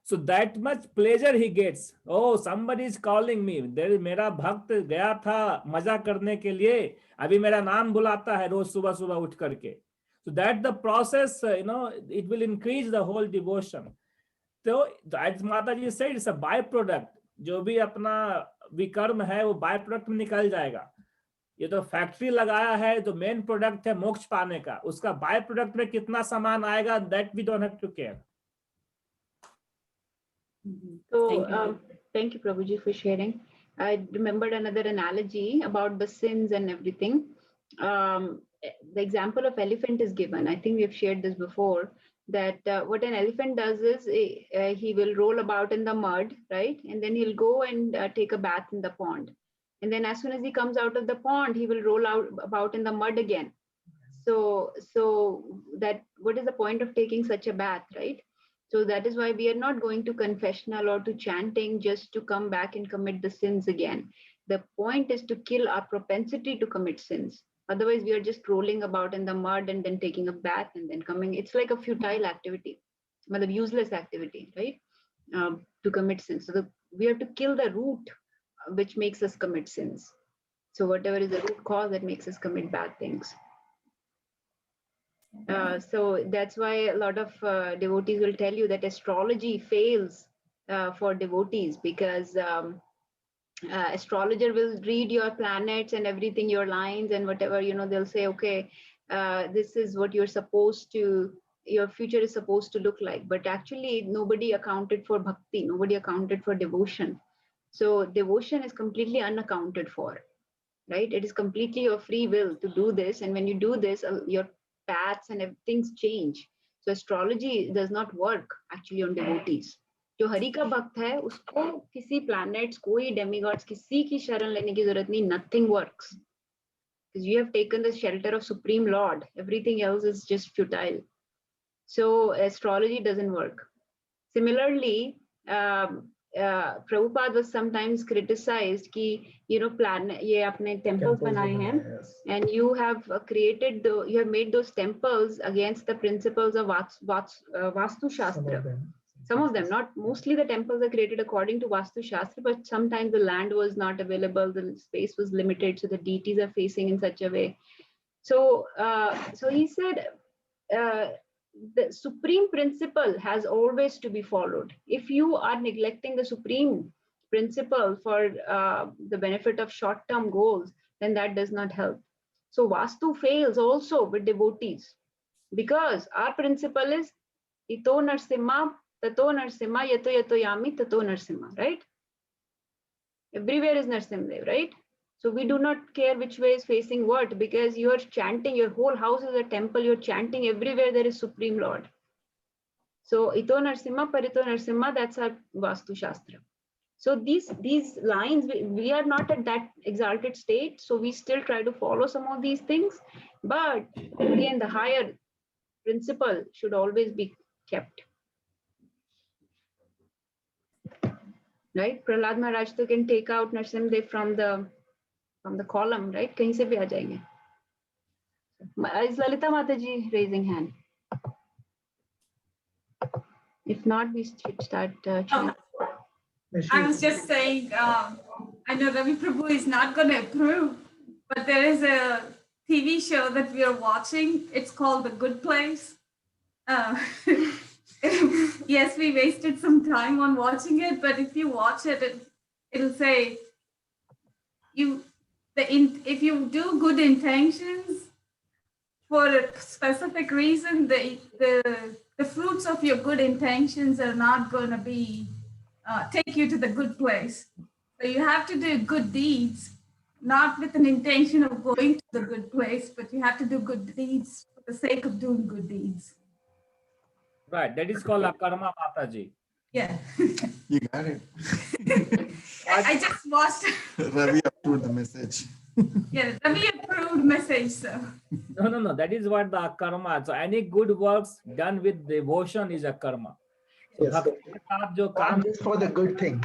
So that much pleasure he gets. Oh, somebody is calling me. There, मेरा भक्त गया था मजा करने के लिए, अभी मेरा नाम बुलाता है रोज सुबह सुबह उठ करके. So that the process, it will increase the whole devotion. So as Mataji said, it's a byproduct. जो भी अपना विकर्म है वो बाय प्रोडक्ट में निकल जाएगा. ये तो फैक्ट्री लगाया है, तो मेन प्रोडक्ट है मोक्ष पाने का, उसका बाय प्रोडक्ट में कितना सामान आएगा, that we don't have to care. So thank you, Prabhuji, for sharing. I remembered another analogy about the sins and everything. The example of elephant is given. I think we have shared this before, that what an elephant does is he will roll about in the mud, right? And then he'll go and take a bath in the pond. And then as soon as he comes out of the pond, he will roll about in the mud again. So that, what is the point of taking such a bath, right? So that is why we are not going to confessional or to chanting just to come back and commit the sins again. The point is to kill our propensity to commit sins. Otherwise, we are just rolling about in the mud and then taking a bath and then coming. It's like a futile activity, a useless activity, right? To commit sins. So we have to kill the root which makes us commit sins. So whatever is the root cause that makes us commit bad things. So that's why a lot of devotees will tell you that astrology fails for devotees, because astrologer will read your planets and everything, your lines and whatever, they'll say, okay, this is what you're supposed to, your future is supposed to look like. But actually nobody accounted for bhakti, nobody accounted for devotion. So devotion is completely unaccounted for, right? It is completely your free will to do this. And when you do this, your paths and things change. So astrology does not work actually on devotees. जो हरि का भक्त है उसको किसी planets, कोई demigods, किसी की शरण लेने की जरूरत नहीं. Nothing works because you have taken the shelter of Supreme Lord. Everything else is just futile. So astrology doesn't work. Similarly, Prabhupada was sometimes criticized कि ये आपने temples बनाए हैं, and you have you have made those temples against the principles of Vastu Shastra. Some of them, not mostly, the temples are created according to Vastu Shastra, but sometimes the land was not available, the space was limited, so the deities are facing in such a way. So he said, the supreme principle has always to be followed. If you are neglecting the supreme principle for the benefit of short-term goals, then that does not help. So Vastu fails also with devotees, because our principle is ito narsimha, tato narsimha, yato yato yami, tato narsimha, right? Everywhere is Narsimha, right? So we do not care which way is facing what, because you are chanting, your whole house is a temple, you're chanting everywhere there is Supreme Lord. So Ito Narsimha, Parito Narsimha, that's our Vastu Shastra. So these lines, we are not at that exalted state, so we still try to follow some of these things. But again, the higher principle should always be kept. Right? Prahlad Maharaj can take out Narsimha from the column, right? Kahin se bhi aa jayenge. Is Lalita Mataji raising hand? If not, we should start chanting. I was just saying, I know Ravi Prabhu is not going to approve, but there is a TV show that we are watching. It's called The Good Place. Yes, we wasted some time on watching it, but if you watch it, it'll say if you do good intentions for a specific reason, the fruits of your good intentions are not going to be take you to the good place. So you have to do good deeds, not with an intention of going to the good place, but you have to do good deeds for the sake of doing good deeds. Right, that is called akarma, Mataji. Yeah. You got it. I just watched. Ravi approved the message. Yeah, Ravi approved message. So. No. That is what the akarma. So any good works done with devotion is akarma. So Yes. bhakti ke saath jo kaam Not just for the good thing.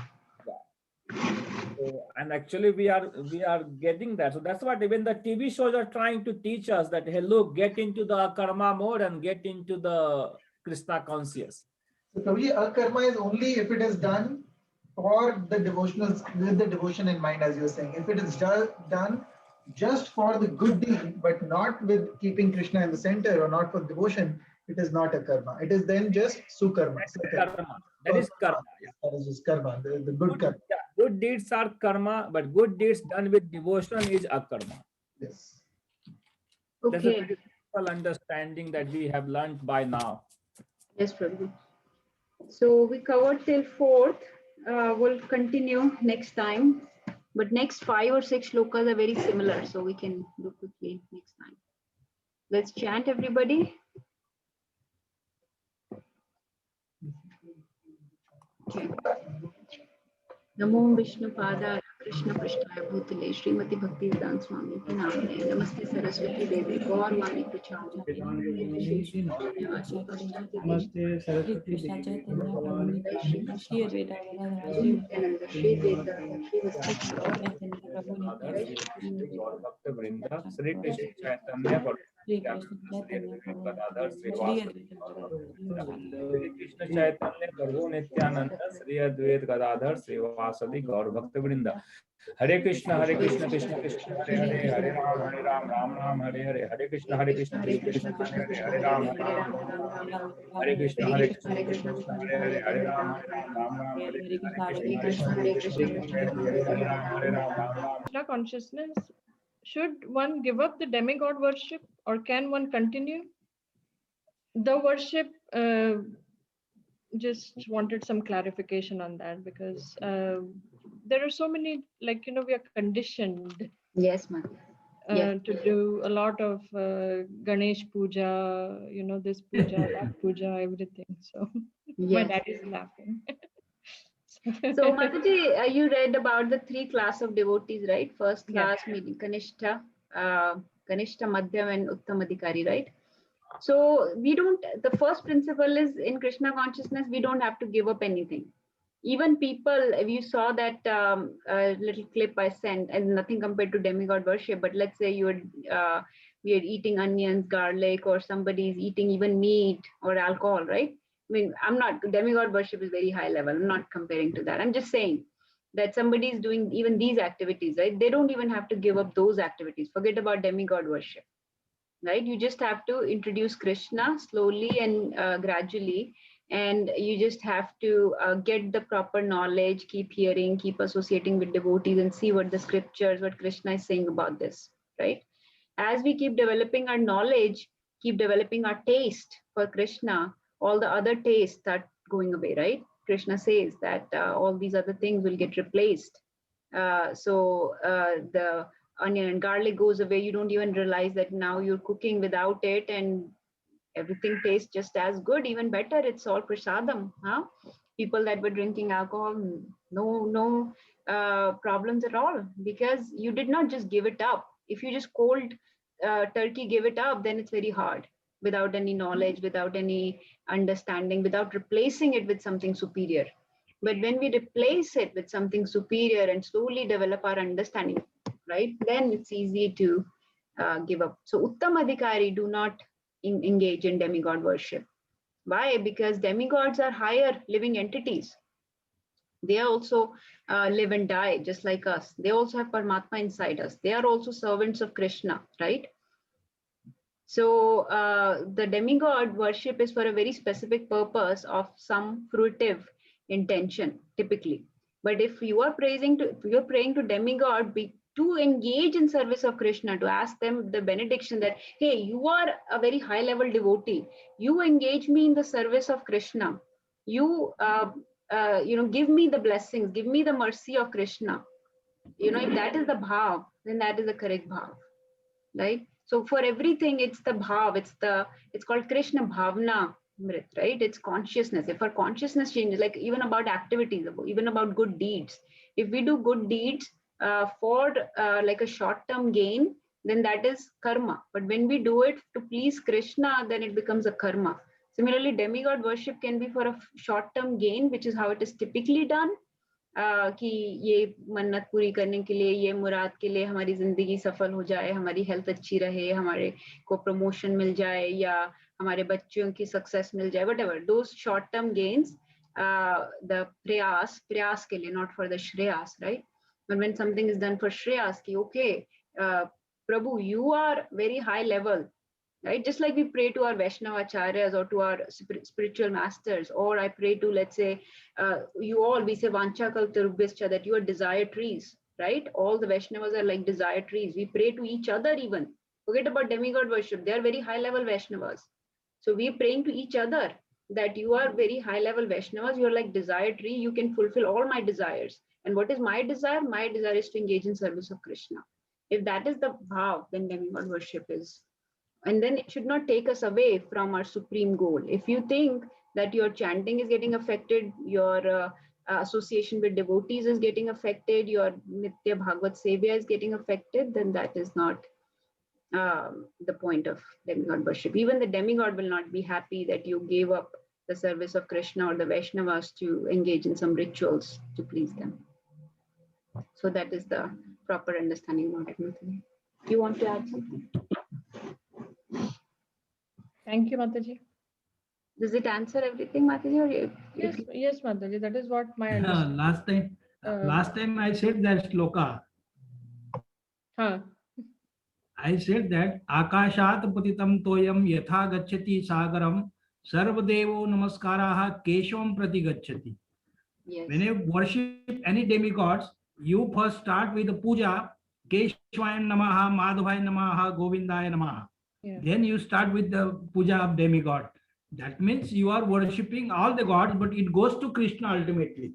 So, and actually we are getting that. So that's what even the TV shows are trying to teach us that, hey, look, get into the karma mode and get into the Krishna conscious. So Kavi, akarma is only if it is done for the devotionals, with the devotion in mind, as you were saying. If it is done just for the good deed, but not with keeping Krishna in the center or not for devotion, it is not a karma. It is then just sukarma. Karma. That is karma. That is just karma, the good karma. Yeah, good deeds are karma, but good deeds done with devotion is akarma. Yes. That's a Okay. very simple understanding that we have learned by now. Yes, Prabhu. So we covered till 4th. We'll continue next time. But next 5 or 6 shlokas are very similar, so we can do quickly next time. Let's chant, everybody. Okay. Namo Vishnu Pada Krishna Prishtaya Bhutale Srimati Bhakti Vedanta Swami Ki Namane Namaste Saraswati Devi Gaur Vani Prachari Namaste Saraswati Devi. Shri Advaita Shri Vedanta Shri Bhakta Vrinda, Sri Krishna Chaitanya Krishna Chaitanya Prabhu Nityananda Sri Advaita Gadadhar Srivasadi Gaur Bhakta Vrinda. Hare Krishna Krishna Krishna Hare Hare Hare Ram Ram Hare Hare. Hare Krishna Krishna Krishna Hare Ram Hare Krishna Krishna Hare Hare Hare Ram Ram Hare Hare Krishna Hare Ram. Krishna consciousness, should one give up the demigod worship or can one continue the worship? Just wanted some clarification on that, because there are so many, like, we are conditioned. Yes, ma'am. To do a lot of Ganesh puja, this puja, that puja, everything. So my dad is laughing. So Mataji, you read about the 3 classes of devotees, right? First class, meaning Kanishta, Madhyam and Uttamadhikari, right? So the first principle is in Krishna consciousness, we don't have to give up anything. Even people, if you saw that little clip I sent, and nothing compared to demigod worship, but let's say we are eating onions, garlic, or somebody is eating even meat or alcohol, right? I mean, demigod worship is very high level. I'm not comparing to that. I'm just saying that somebody is doing even these activities, right? They don't even have to give up those activities. Forget about demigod worship, right? You just have to introduce Krishna slowly and gradually. And you just have to get the proper knowledge, keep hearing, keep associating with devotees and see what the scriptures, what Krishna is saying about this, right? As we keep developing our knowledge, keep developing our taste for Krishna, all the other tastes start going away, right? Krishna says that all these other things will get replaced. So the onion and garlic goes away. You don't even realize that now you're cooking without it and everything tastes just as good, even better. It's all prasadam. Huh? People that were drinking alcohol, no problems at all, because you did not just give it up. If you just cold turkey give it up, then it's very hard, without any knowledge, without any understanding, without replacing it with something superior. But when we replace it with something superior and slowly develop our understanding, right, then it's easy to give up. So Uttamadhikari do not engage in demigod worship. Why? Because demigods are higher living entities. They also live and die just like us. They also have Paramatma inside us. They are also servants of Krishna, right? So the demigod worship is for a very specific purpose of some fruitive intention, typically. But if you are praying to demigod, to engage in service of Krishna, to ask them the benediction that, hey, you are a very high level devotee. You engage me in the service of Krishna. You, give me the blessings, give me the mercy of Krishna. If that is the bhav, then that is the correct bhav, right? So for everything, it's the bhav. It's called Krishna bhavna. Mrit, right? It's consciousness. If our consciousness changes, like even about activities, even about good deeds, if we do good deeds for like a short-term gain, then that is karma. But when we do it to please Krishna, then it becomes a karma. Similarly, demigod worship can be for a short-term gain, which is how it is typically done. कि ये मन्नत पूरी करने के लिए, ये मुराद के लिए, हमारी जिंदगी सफल हो जाए, हमारी हेल्थ अच्छी रहे, हमारे को प्रमोशन मिल जाए, या हमारे बच्चों की सक्सेस मिल जाए, whatever those short term gains, the prayas के लिए, not for the shreyas, right? But when something is done for shreyas, ki okay, Prabhu, you are very high level, right? Just like we pray to our Vaishnava acharyas or to our spiritual masters, or I pray to, let's say, you all, we say Vancha Kaltarubhyascha, that you are desire trees, right? All the Vaishnavas are like desire trees. We pray to each other even. Forget about demigod worship. They are very high level Vaishnavas. So we are praying to each other that you are very high level Vaishnavas. You are like desire tree. You can fulfill all my desires. And what is my desire? My desire is to engage in service of Krishna. If that is the bhav, then demigod worship is. And then it should not take us away from our supreme goal. If you think that your chanting is getting affected, your association with devotees is getting affected, your Nitya Bhagavad Sevya is getting affected, then that is not the point of demigod worship. Even the demigod will not be happy that you gave up the service of Krishna or the Vaishnavas to engage in some rituals to please them. So that is the proper understanding about it. You want to add something? Thank you, Mataji. Does it answer everything, Mataji? Or Yes, Mataji. That is what my understanding. Last time I said that shloka. I said that Akashat patitam toyam yatha gacchati sagaram sarvadevo namaskaraha keshavam prati gacchati. Yes. When you worship any demigods, you first start with the puja, Keshvaya namaha, Madhavaya namaha, Govindaya namaha. Yeah. Then you start with the puja of demigod. That means you are worshipping all the gods, but it goes to Krishna ultimately.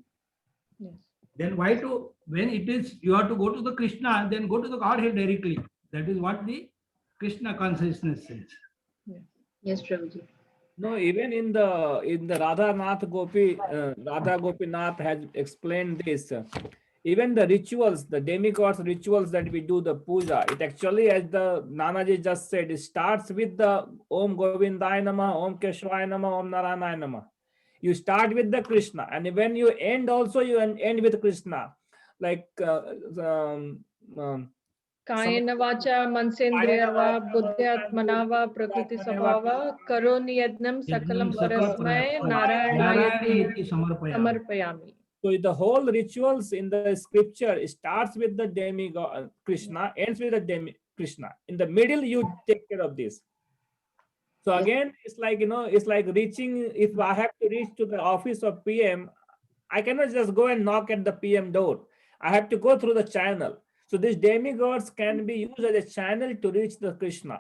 Yes. Then why to, when it is, you have to go to the Krishna, then go to the Godhead directly. That is what the Krishna consciousness says. Yes, Prabhuji. No, even in the Radha Gopinath has explained this. Even the rituals, the demigods rituals that we do, the puja, it actually, as the Nanaji just said, it starts with the Om Govindaya Namah, Om Keshvaya Namah, Om Narayana Namah. You start with the Krishna, and when you end also, you end with Krishna. Like Kayena vacha mansendriya va buddhyatmana va prakriti sabhava karoni yadnam sakalam parasmay narayana samarpayami. So the whole rituals in the scripture starts with the demigod Krishna, ends with the Krishna. In the middle, you take care of this. So again, it's like, it's like reaching. If I have to reach to the office of PM, I cannot just go and knock at the PM door. I have to go through the channel. So these demigods can be used as a channel to reach the Krishna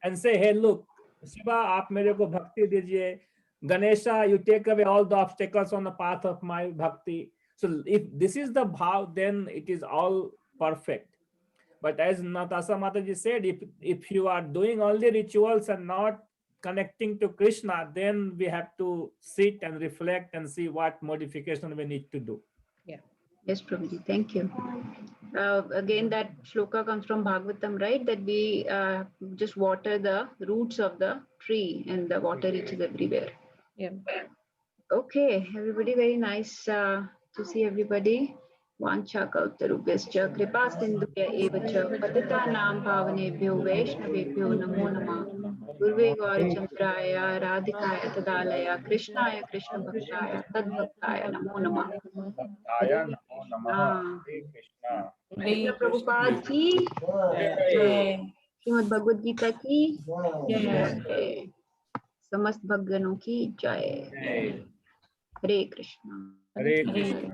and say, hey, look, Shiva, aap mere ko bhakti dijiye. Ganesha, you take away all the obstacles on the path of my bhakti. So if this is the bhav, then it is all perfect. But as Natasha Mataji said, if you are doing only rituals and not connecting to Krishna, then we have to sit and reflect and see what modification we need to do. Yeah. Yes, Prabhuji, thank you. Again, that shloka comes from Bhagavatam, right? That we just water the roots of the tree and the water reaches everywhere. Yeah. Okay, everybody, very nice to see everybody. Vancha kaltarubhyascha kripa sindhuya evacha patitanam pavanebhyo vaishnavebhyo namo namah. Gurve Gaurachandraya Radhikaya Tadalaya Krishnaya Krishna Bhaktaya Tadbhaktaya Namo Namah. Krishna Prabhupada ki Srimad Bhagavad Gita ki jai. Samast Bhagganon ki jai. Hare Krishna. Hare Krishna.